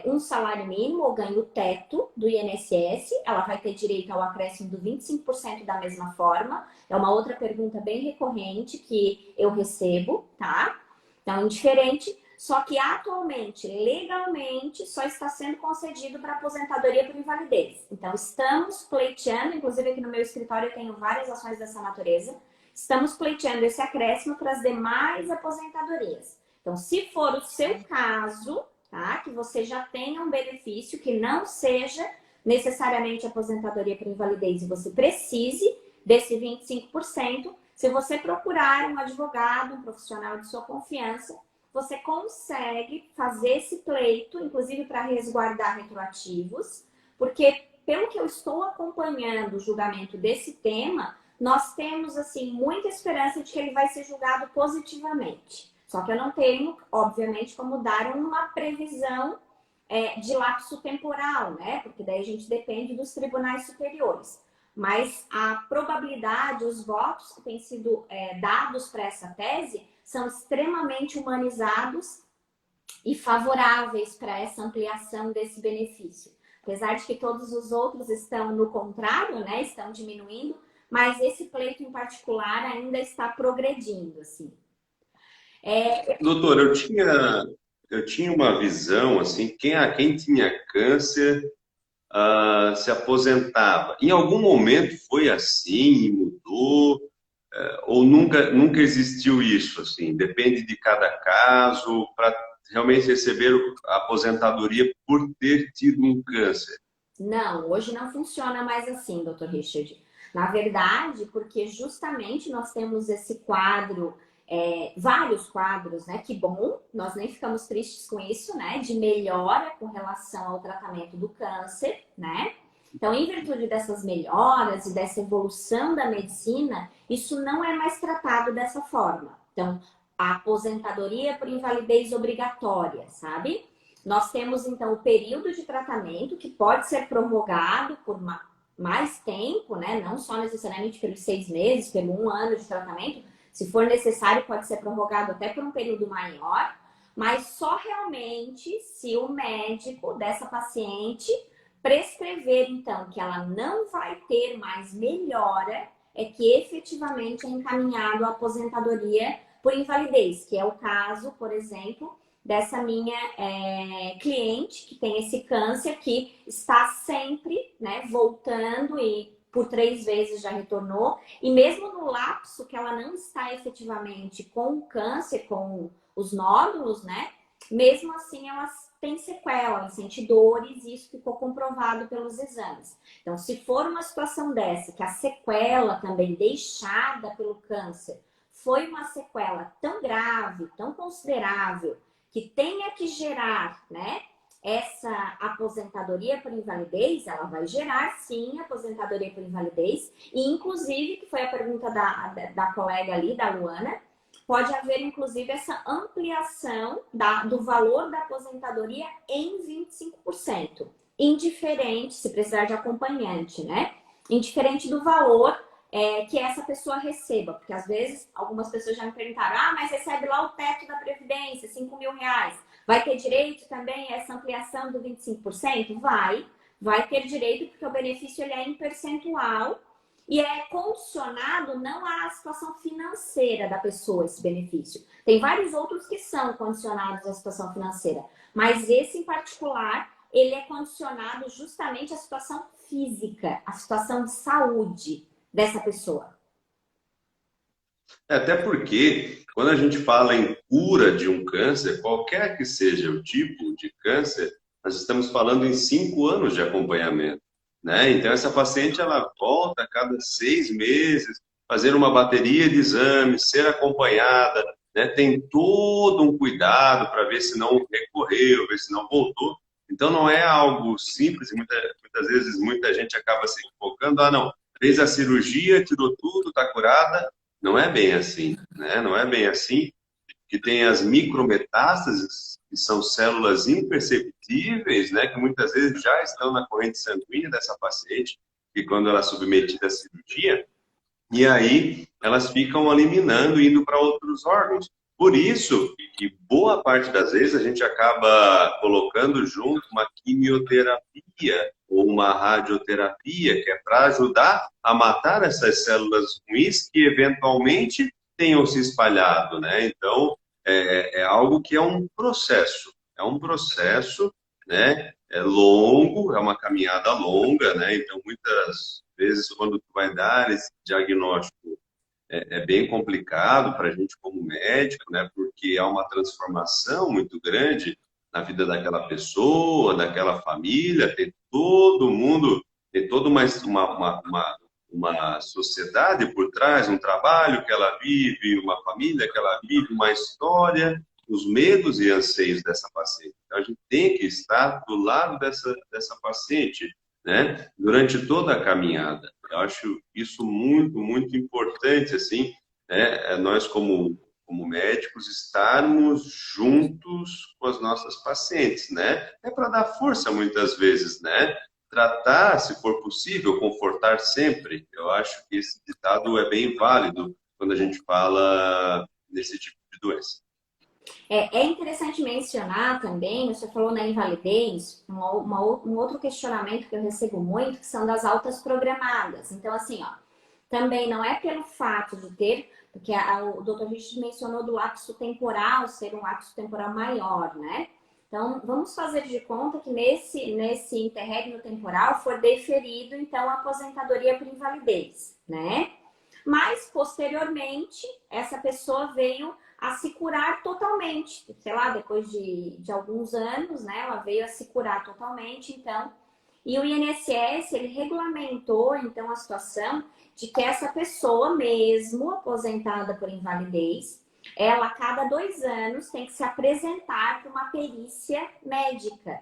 um salário mínimo ou ganha o teto do INSS, ela vai ter direito ao acréscimo do 25% da mesma forma. É uma outra pergunta bem recorrente que eu recebo, tá? Então, indiferente. Só que atualmente, legalmente, só está sendo concedido para aposentadoria por invalidez. Então, estamos pleiteando, inclusive aqui no meu escritório eu tenho várias ações dessa natureza, estamos pleiteando esse acréscimo para as demais aposentadorias. Então, se for o seu caso, tá, que você já tenha um benefício que não seja necessariamente aposentadoria por invalidez e você precise desse 25%, se você procurar um advogado, um profissional de sua confiança, você consegue fazer esse pleito, inclusive para resguardar retroativos, porque pelo que eu estou acompanhando o julgamento desse tema, nós temos assim muita esperança de que ele vai ser julgado positivamente. Só que eu não tenho, obviamente, como dar uma previsão de lapso temporal, né? Porque daí a gente depende dos tribunais superiores. Mas a probabilidade, os votos que têm sido dados para essa tese são extremamente humanizados e favoráveis para essa ampliação desse benefício. Apesar de que todos os outros estão no contrário, né? Estão diminuindo, mas esse pleito em particular ainda está progredindo, assim. Doutor, eu tinha uma visão, assim, quem tinha câncer se aposentava. Em algum momento foi assim e mudou? Ou nunca existiu isso, assim? Depende de cada caso para realmente receber a aposentadoria por ter tido um câncer. Não, hoje não funciona mais assim, Dr. Richard. Na verdade, porque justamente nós temos esse quadro, vários quadros, né? Que bom, nós nem ficamos tristes com isso, né? De melhora com relação ao tratamento do câncer, né? Então, em virtude dessas melhoras e dessa evolução da medicina, isso não é mais tratado dessa forma. Então, a aposentadoria por invalidez obrigatória, sabe? Nós temos, então, o período de tratamento que pode ser prorrogado por mais tempo, né? Não só necessariamente pelos 6 meses, pelo 1 ano de tratamento. Se for necessário, pode ser prorrogado até por um período maior, mas só realmente se o médico dessa paciente prescrever, então, que ela não vai ter mais melhora, é que efetivamente é encaminhado à aposentadoria por invalidez, que é o caso, por exemplo, dessa minha cliente que tem esse câncer, que está sempre, né, voltando e por 3 vezes já retornou, e mesmo no lapso que ela não está efetivamente com o câncer, com os nódulos, né, mesmo assim ela tem sequela, ela sente dores, e isso ficou comprovado pelos exames. Então, se for uma situação dessa, que a sequela também deixada pelo câncer foi uma sequela tão grave, tão considerável, que tenha que gerar, né, essa aposentadoria por invalidez, ela vai gerar sim aposentadoria por invalidez, e inclusive, que foi a pergunta da colega ali, da Luana, pode haver inclusive essa ampliação do valor da aposentadoria em 25%, indiferente, se precisar de acompanhante, né? Indiferente do valor que essa pessoa receba, porque às vezes algumas pessoas já me perguntaram, mas recebe lá o teto da Previdência, R$ 5.000, vai ter direito também a essa ampliação do 25%? Vai ter direito, porque o benefício ele é em percentual e é condicionado não à situação financeira da pessoa, esse benefício. Tem vários outros que são condicionados à situação financeira, mas esse em particular, ele é condicionado justamente à situação física, à situação de saúde dessa pessoa. Até porque, quando a gente fala em cura de um câncer, qualquer que seja o tipo de câncer, nós estamos falando em 5 anos de acompanhamento, né? Então, essa paciente, ela volta a cada 6 meses, fazer uma bateria de exames, ser acompanhada, né? Tem todo um cuidado para ver se não recorreu, ver se não voltou. Então, não é algo simples, e muitas vezes muita gente acaba se equivocando. Ah, não, fez a cirurgia, tirou tudo, está curada. Não é bem assim, né? Não é bem assim, que tem as micrometástases, que são células imperceptíveis, né? Que muitas vezes já estão na corrente sanguínea dessa paciente, que quando ela é submetida à cirurgia, e aí elas ficam eliminando, indo para outros órgãos. Por isso que boa parte das vezes a gente acaba colocando junto uma quimioterapia ou uma radioterapia, que é para ajudar a matar essas células ruins que eventualmente tenham se espalhado, né? Então, é algo que é um processo, né? É longo, é uma caminhada longa, né? Então, muitas vezes, quando tu vai dar esse diagnóstico, é bem complicado para a gente como médico, né? Porque há uma transformação muito grande na vida daquela pessoa, daquela família, tem toda uma sociedade por trás, um trabalho que ela vive, uma família que ela vive, uma história, os medos e anseios dessa paciente. Então, a gente tem que estar do lado dessa paciente, né? Durante toda a caminhada. Eu acho isso muito, muito importante, assim, né? Nós, como médicos, estarmos juntos com as nossas pacientes, né? É para dar força, muitas vezes, né? Tratar, se for possível, confortar sempre. Eu acho que esse ditado é bem válido quando a gente fala desse tipo de doença. É interessante mencionar também, você falou na invalidez, um outro questionamento que eu recebo muito, que são das altas programadas. Então, assim, ó, também não é pelo fato de ter, porque o Dr. Richard mencionou do lapso temporal ser um lapso temporal maior, né? Então, vamos fazer de conta que nesse interregno temporal for deferido, então, a aposentadoria por invalidez, né? Mas, posteriormente, essa pessoa veio a se curar totalmente. Sei lá, depois de alguns anos, né? Ela veio a se curar totalmente, então. E o INSS, ele regulamentou, então, a situação de que essa pessoa, mesmo aposentada por invalidez, ela, a cada 2 anos, tem que se apresentar para uma perícia médica,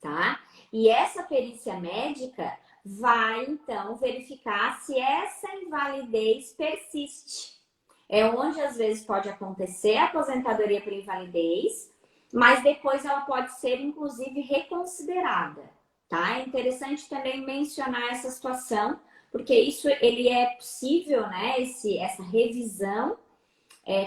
tá? E essa perícia médica vai, então, verificar se essa invalidez persiste. É onde, às vezes, pode acontecer a aposentadoria por invalidez, mas depois ela pode ser, inclusive, reconsiderada, tá? É interessante também mencionar essa situação, porque isso ele é possível, né? Essa revisão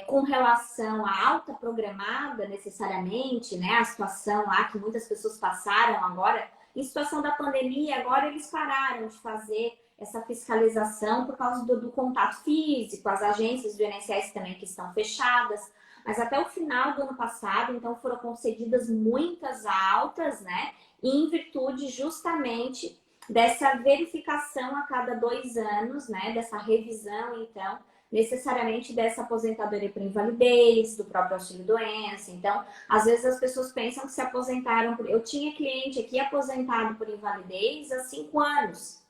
com relação à alta programada, necessariamente, né? A situação lá que muitas pessoas passaram agora, em situação da pandemia, agora eles pararam de fazer essa fiscalização por causa do contato físico, as agências do INSS também que estão fechadas, mas até o final do ano passado, então, foram concedidas muitas altas, né? Em virtude justamente dessa verificação a cada 2 anos, né? Dessa revisão, então, necessariamente dessa aposentadoria por invalidez, do próprio auxílio-doença. Então, às vezes as pessoas pensam que se aposentaram por... Eu tinha cliente aqui aposentado por invalidez há 5 anos.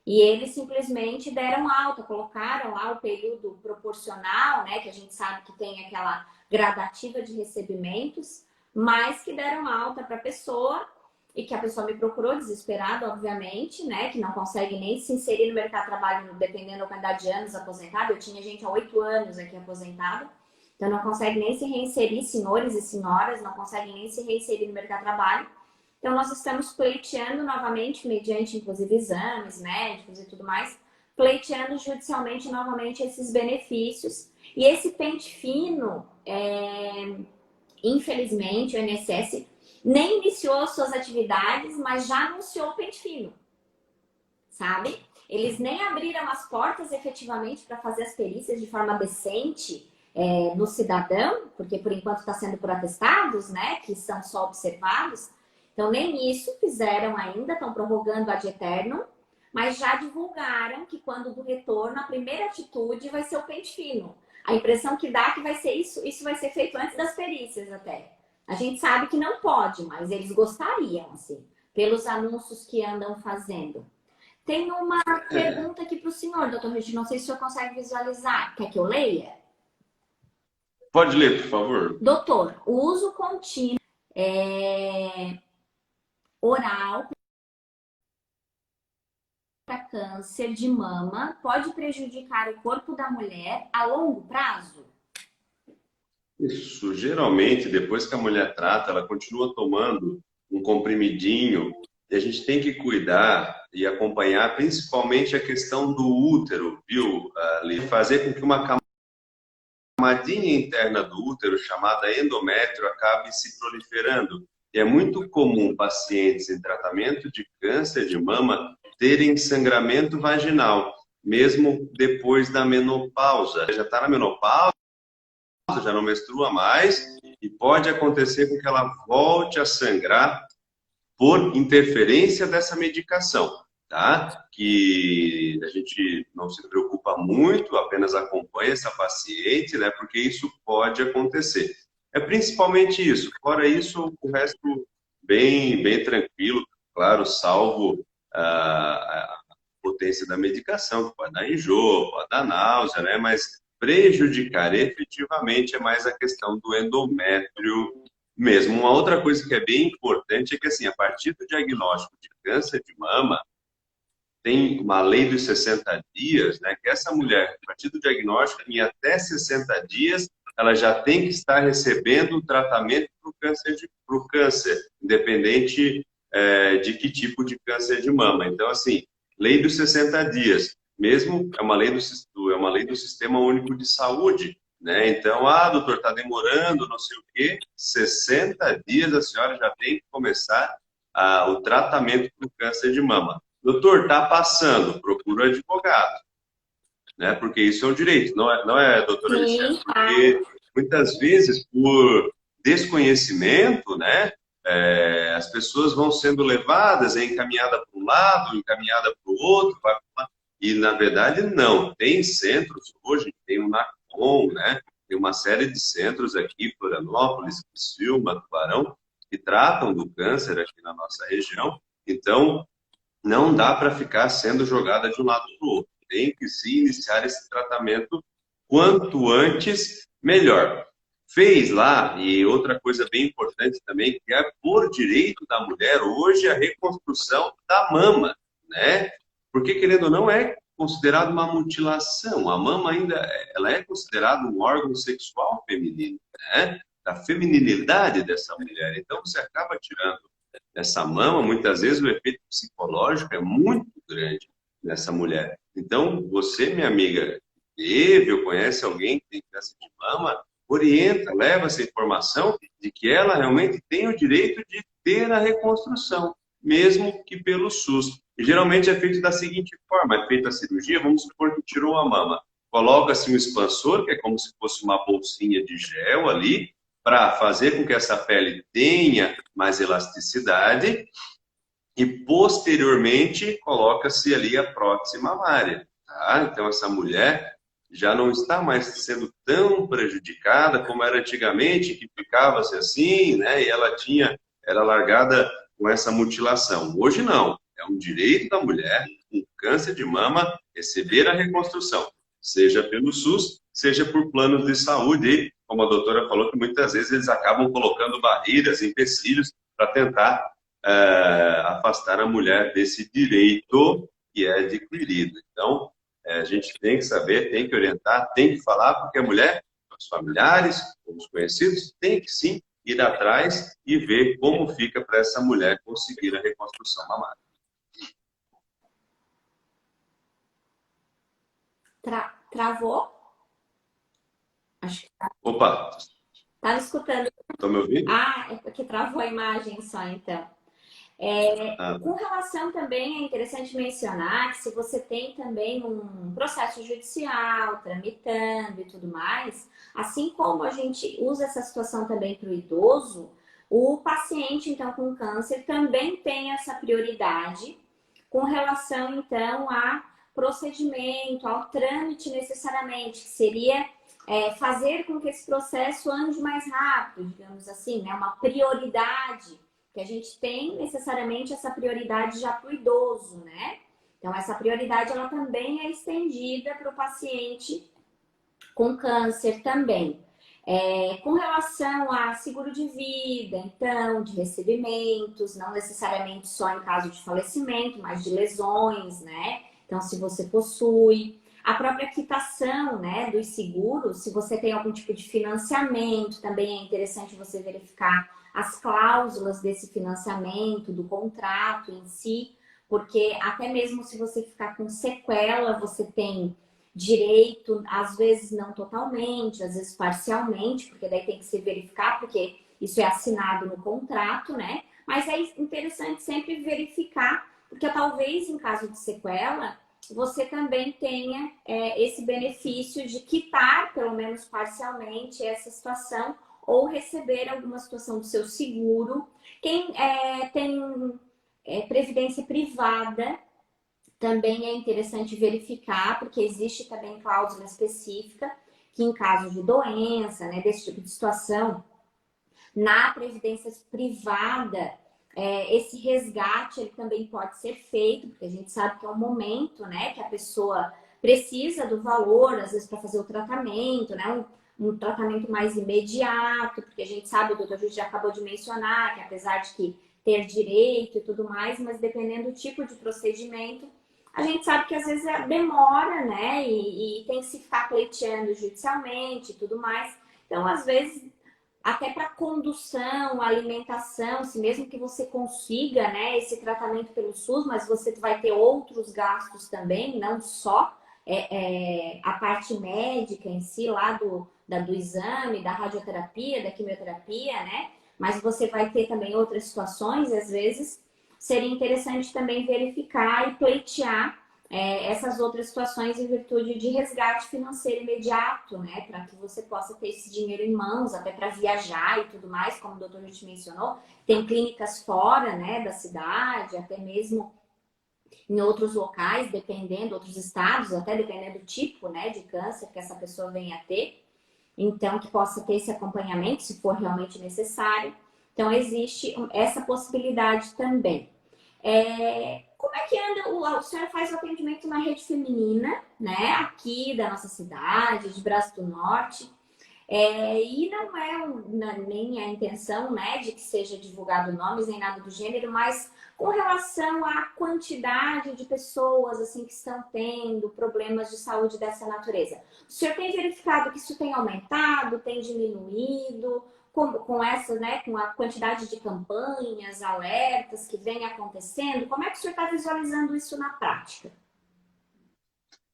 E eles simplesmente deram alta, colocaram lá o período proporcional, né? Que a gente sabe que tem aquela gradativa de recebimentos, mas que deram alta para a pessoa e que a pessoa me procurou desesperada, obviamente, né? Que não consegue nem se inserir no mercado de trabalho, dependendo da quantidade de anos aposentado. Eu tinha gente há 8 anos aqui aposentada, então não consegue nem se reinserir, senhores e senhoras, não conseguem nem se reinserir no mercado de trabalho. Então, nós estamos pleiteando novamente, mediante, inclusive, exames médicos e tudo mais, pleiteando judicialmente novamente esses benefícios. E esse pente fino, infelizmente, o INSS nem iniciou suas atividades, mas já anunciou o pente fino, sabe? Eles nem abriram as portas efetivamente para fazer as perícias de forma decente no cidadão, porque por enquanto está sendo por atestados, né, que são só observados. Então, nem isso fizeram ainda, estão prorrogando ad eternum, mas já divulgaram que quando do retorno, a primeira atitude vai ser o pente fino. A impressão que dá que vai ser isso vai ser feito antes das perícias até. A gente sabe que não pode, mas eles gostariam, assim, pelos anúncios que andam fazendo. Tem uma É, pergunta aqui para o senhor, doutor Regina. Não sei se o senhor consegue visualizar. Quer que eu leia? pode ler, por favor. Doutor, o uso contínuo oral para câncer de mama pode prejudicar o corpo da mulher a longo prazo? Isso, geralmente, depois que a mulher trata, ela continua tomando um comprimidinho, e a gente tem que cuidar e acompanhar principalmente a questão do útero, viu, Ali? Fazer com que uma camadinha interna do útero, chamada endométrio, acabe se proliferando. E é muito comum pacientes em tratamento de câncer de mama terem sangramento vaginal, mesmo depois da menopausa. Já está na menopausa, já não menstrua mais, e pode acontecer com que ela volte a sangrar por interferência dessa medicação, tá? Que a gente não se preocupa muito, apenas acompanha essa paciente, né? Porque isso pode acontecer. É principalmente isso. Fora isso, o resto bem tranquilo, claro, salvo a potência da medicação, que pode dar enjoo, pode dar náusea, né? Mas prejudicar efetivamente é mais a questão do endométrio mesmo. Uma outra coisa que é bem importante é que, assim, a partir do diagnóstico de câncer de mama, tem uma lei dos 60 dias, né? Que essa mulher, a partir do diagnóstico, em até 60 dias, ela já tem que estar recebendo o tratamento para o câncer, independente de que tipo de câncer de mama. Então, assim, lei dos 60 dias, mesmo é uma lei do Sistema Único de Saúde, né? Então, doutor, está demorando, não sei o quê, 60 dias a senhora já tem que começar o tratamento para o câncer de mama. Doutor, está passando, procura um advogado, né? Porque isso é um direito, não é, doutora Alexandre? Sim, claro. Porque muitas vezes, por desconhecimento, né? As pessoas vão sendo levadas, encaminhada para um lado, encaminhada para o outro, e na verdade não. Tem centros hoje, tem o NACOM, né? Tem uma série de centros aqui, Florianópolis, Criciúma, Tubarão, que tratam do câncer aqui na nossa região. Então, não dá para ficar sendo jogada de um lado para o outro. Tem que se iniciar esse tratamento quanto antes, melhor. Fez lá, e outra coisa bem importante também, que é por direito da mulher hoje a reconstrução da mama, né? Porque, querendo ou não, é considerado uma mutilação. A mama ainda ela é considerada um órgão sexual feminino, né? Da feminilidade dessa mulher. Então, você acaba tirando essa mama, muitas vezes o efeito psicológico é muito grande nessa mulher. Então, você, minha amiga, teve ou conhece alguém que tem câncer de mama, orienta, leva essa informação de que ela realmente tem o direito de ter a reconstrução, mesmo que pelo SUS. E geralmente é feito da seguinte forma, é feita a cirurgia, vamos supor que tirou a mama, coloca-se um expansor, que é como se fosse uma bolsinha de gel ali, para fazer com que essa pele tenha mais elasticidade e, posteriormente, coloca-se ali a prótese mamária. Tá? Então, essa mulher já não está mais sendo tão prejudicada como era antigamente, que ficava-se assim, né? E ela era largada com essa mutilação. Hoje, não. É um direito da mulher, com câncer de mama, receber a reconstrução, seja pelo SUS, seja por planos de saúde, como a doutora falou, que muitas vezes eles acabam colocando barreiras, empecilhos, para tentar afastar a mulher desse direito que é adquirido. Então, a gente tem que saber, tem que orientar, tem que falar, porque a mulher, os familiares, os conhecidos, tem que sim ir atrás e ver como fica para essa mulher conseguir a reconstrução mamária. Travou? Acho que Opa, estava escutando. estão me ouvindo? É porque travou a imagem só, então. Ah, Com relação também, é interessante mencionar que se você tem também um processo judicial tramitando e tudo mais, assim como a gente usa essa situação também para o idoso, o paciente, então, com câncer também tem essa prioridade com relação, então, a procedimento, ao trâmite necessariamente, que seria fazer com que esse processo ande mais rápido, digamos assim, né? Uma prioridade que a gente tem necessariamente essa prioridade já para o idoso, né? Então, essa prioridade ela também é estendida para o paciente com câncer também. Com relação a seguro de vida, então, de recebimentos, não necessariamente só em caso de falecimento, mas de lesões, né? Então, se você possui. A própria quitação, né, dos seguros, se você tem algum tipo de financiamento, também é interessante você verificar as cláusulas desse financiamento, do contrato em si, porque até mesmo se você ficar com sequela, você tem direito, às vezes não totalmente, às vezes parcialmente, porque daí tem que se verificar, porque isso é assinado no contrato, né? Mas é interessante sempre verificar, porque talvez em caso de sequela, você também tenha esse benefício de quitar, pelo menos parcialmente, essa situação ou receber alguma situação do seu seguro. Quem tem previdência privada, também é interessante verificar, porque existe também cláusula específica que em caso de doença, né, desse tipo de situação, na previdência privada, esse resgate ele também pode ser feito, porque a gente sabe que é um momento, né, que a pessoa precisa do valor, às vezes para fazer o tratamento, né, um tratamento mais imediato, porque a gente sabe, o doutor Júlio já acabou de mencionar, que apesar de que ter direito e tudo mais, mas dependendo do tipo de procedimento, a gente sabe que às vezes demora, né? E tem que se ficar pleiteando judicialmente e tudo mais. Então, às vezes, até para condução, alimentação, se mesmo que você consiga, né, esse tratamento pelo SUS, mas você vai ter outros gastos também, não só a parte médica em si, lá do exame, da radioterapia, da quimioterapia, né? Mas você vai ter também outras situações, e às vezes seria interessante também verificar e pleitear essas outras situações em virtude de resgate financeiro imediato, né? Para que você possa ter esse dinheiro em mãos, até para viajar e tudo mais, como o doutor te mencionou. Tem clínicas fora, né, da cidade, até mesmo em outros locais, dependendo, outros estados, até dependendo do tipo, né, de câncer que essa pessoa venha a ter. Então, que possa ter esse acompanhamento, se for realmente necessário. Então, existe essa possibilidade também. Como é que anda? O senhor faz o atendimento na rede feminina, né? Aqui da nossa cidade, de Braço do Norte. E não nem a intenção, né, de que seja divulgado nomes nem nada do gênero, mas com relação à quantidade de pessoas assim que estão tendo problemas de saúde dessa natureza. O senhor tem verificado que isso tem aumentado, tem diminuído, com essa, né, com a quantidade de campanhas, alertas que vem acontecendo? Como é que o senhor está visualizando isso na prática?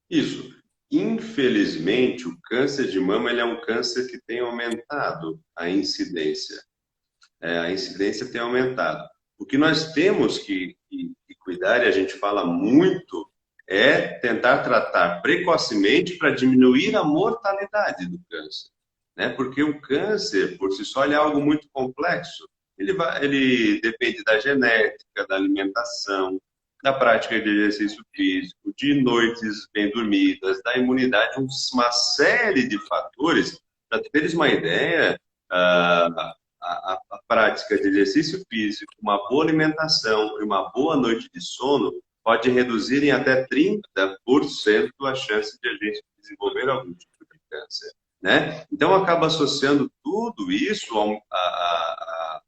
Isso. Infelizmente, o câncer de mama ele é um câncer que tem aumentado a incidência. A incidência tem aumentado. O que nós temos que cuidar, e a gente fala muito, é tentar tratar precocemente para diminuir a mortalidade do câncer. Né? Porque o câncer, por si só, ele é algo muito complexo. Ele depende da genética, da alimentação, da prática de exercício físico, de noites bem dormidas, da imunidade, uma série de fatores. Para teres uma ideia, a prática de exercício físico, uma boa alimentação e uma boa noite de sono pode reduzir em até 30% a chance de a gente desenvolver algum tipo de câncer. Né? Então, acaba associando tudo isso,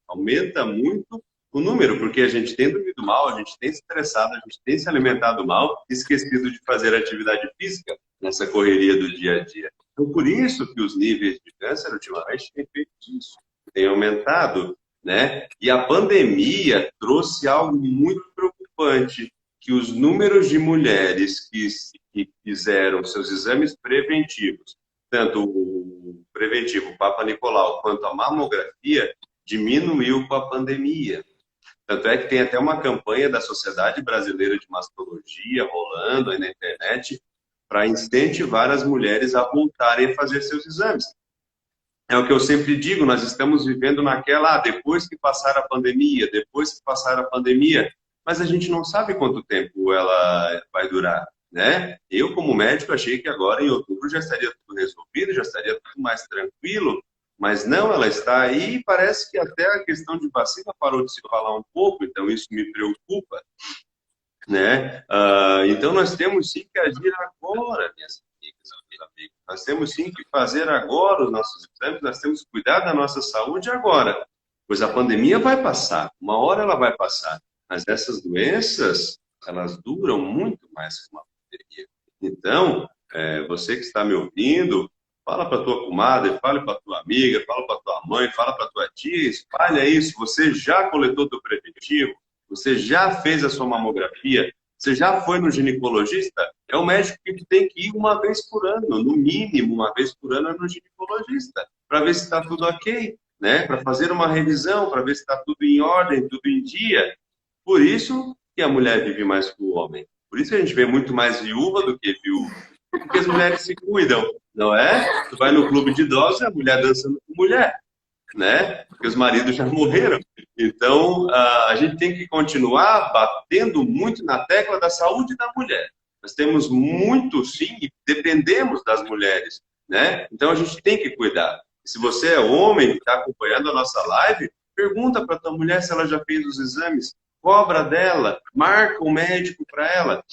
aumenta muito o número, porque a gente tem dormido mal, a gente tem se estressado, a gente tem se alimentado mal, esquecido de fazer atividade física nessa correria do dia a dia. Então, por isso que os níveis de câncer, ultimamente, têm feito isso, têm aumentado, né? E a pandemia trouxe algo muito preocupante, que os números de mulheres que fizeram seus exames preventivos, tanto o preventivo Papa Nicolau quanto a mamografia, diminuiu com a pandemia. Tanto é que tem até uma campanha da Sociedade Brasileira de Mastologia rolando aí na internet para incentivar as mulheres a voltarem a fazer seus exames. É o que eu sempre digo, nós estamos vivendo naquela, depois que passar a pandemia, mas a gente não sabe quanto tempo ela vai durar. Né? Eu, como médico, achei que agora em outubro já estaria tudo resolvido, já estaria tudo mais tranquilo, mas não, ela está aí e parece que até a questão de vacina parou de se falar um pouco, então isso me preocupa. Né? Então, nós temos sim que agir agora, minhas amigas, meus amigos. Nós temos sim que fazer agora os nossos exames, nós temos que cuidar da nossa saúde agora. Pois a pandemia vai passar, uma hora ela vai passar. Mas essas doenças, elas duram muito mais que uma pandemia. Então, você que está me ouvindo, fala para tua comadre, fale para tua amiga, fala para tua mãe, fala para tua tia, espalha isso. Você já coletou teu preventivo? Você já fez a sua mamografia? Você já foi no ginecologista? É o médico que tem que ir uma vez por ano, no mínimo uma vez por ano no ginecologista, para ver se está tudo ok, né? Para fazer uma revisão, para ver se está tudo em ordem, tudo em dia. Por isso que a mulher vive mais que o homem. Por isso que a gente vê muito mais viúva do que viúva. Porque as mulheres se cuidam, não é? Tu vai no clube de idosos e a mulher dançando com mulher, né? Porque os maridos já morreram. Então, a gente tem que continuar batendo muito na tecla da saúde da mulher. Nós temos muito, sim, e dependemos das mulheres, né? Então, a gente tem que cuidar. Se você é homem que está acompanhando a nossa live, pergunta para tua mulher se ela já fez os exames, cobra dela, marca um médico para ela.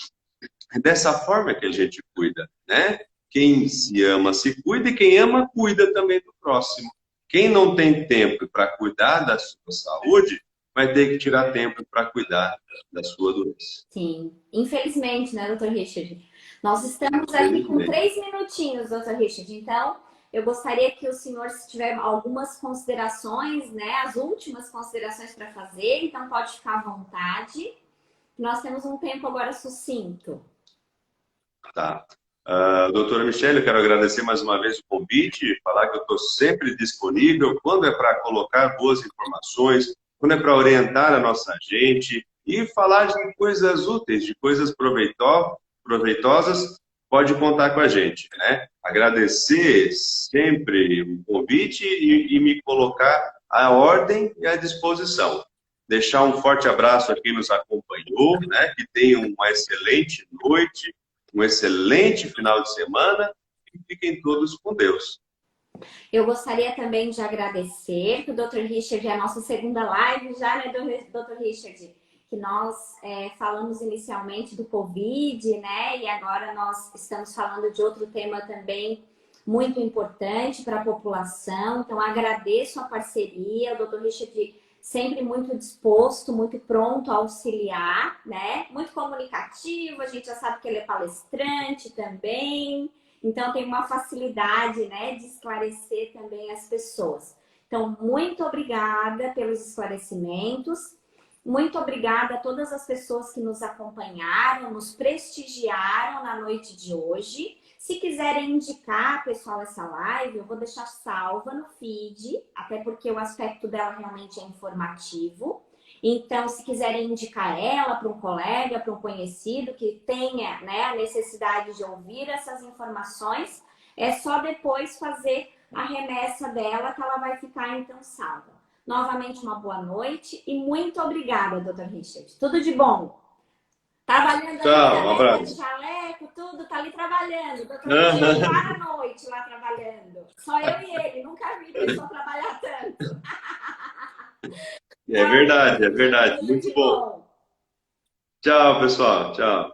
É dessa forma que a gente cuida, né? Quem se ama se cuida e quem ama cuida também do próximo. Quem não tem tempo para cuidar da sua saúde, vai ter que tirar tempo para cuidar da sua doença. Sim, infelizmente, né, doutor Richard? Nós estamos aqui com 3 minutinhos, doutor Richard. Então, eu gostaria que o senhor, se tiver algumas considerações, né, as últimas considerações para fazer, então pode ficar à vontade. Nós temos um tempo agora sucinto. Tá. Doutora Michele, eu quero agradecer mais uma vez o convite, falar que eu estou sempre disponível quando é para colocar boas informações, quando é para orientar a nossa gente e falar de coisas úteis, de coisas proveitosas, pode contar com a gente, né? Agradecer sempre o convite e me colocar à ordem e à disposição. Deixar um forte abraço a quem nos acompanhou, né? Que tenham uma excelente noite, um excelente final de semana e fiquem todos com Deus. Eu gostaria também de agradecer que o Dr. Richard é a nossa segunda live já, né, Dr. Richard? Que nós falamos inicialmente do Covid, né? E agora nós estamos falando de outro tema também muito importante para a população. Então, agradeço a parceria, o Dr. Richard sempre muito disposto, muito pronto a auxiliar, né? Muito comunicativo, a gente já sabe que ele é palestrante também, então tem uma facilidade, né, de esclarecer também as pessoas. Então, muito obrigada pelos esclarecimentos, muito obrigada a todas as pessoas que nos acompanharam, nos prestigiaram na noite de hoje. Se quiserem indicar, pessoal, essa live, eu vou deixar salva no feed, até porque o aspecto dela realmente é informativo. Então, se quiserem indicar ela para um colega, para um conhecido que tenha, né, a necessidade de ouvir essas informações, é só depois fazer a remessa dela que ela vai ficar, então, salva. Novamente, uma boa noite e muito obrigada, Dr. Richard. Tudo de bom! Trabalhando Tchau, ainda, um abraço. Jaleco, tudo, tá ali trabalhando. O doutor Richard para a noite lá trabalhando. Só eu e ele, nunca vi pessoa trabalhar tanto. É verdade, é verdade. Muito bom. Tchau, pessoal. Tchau.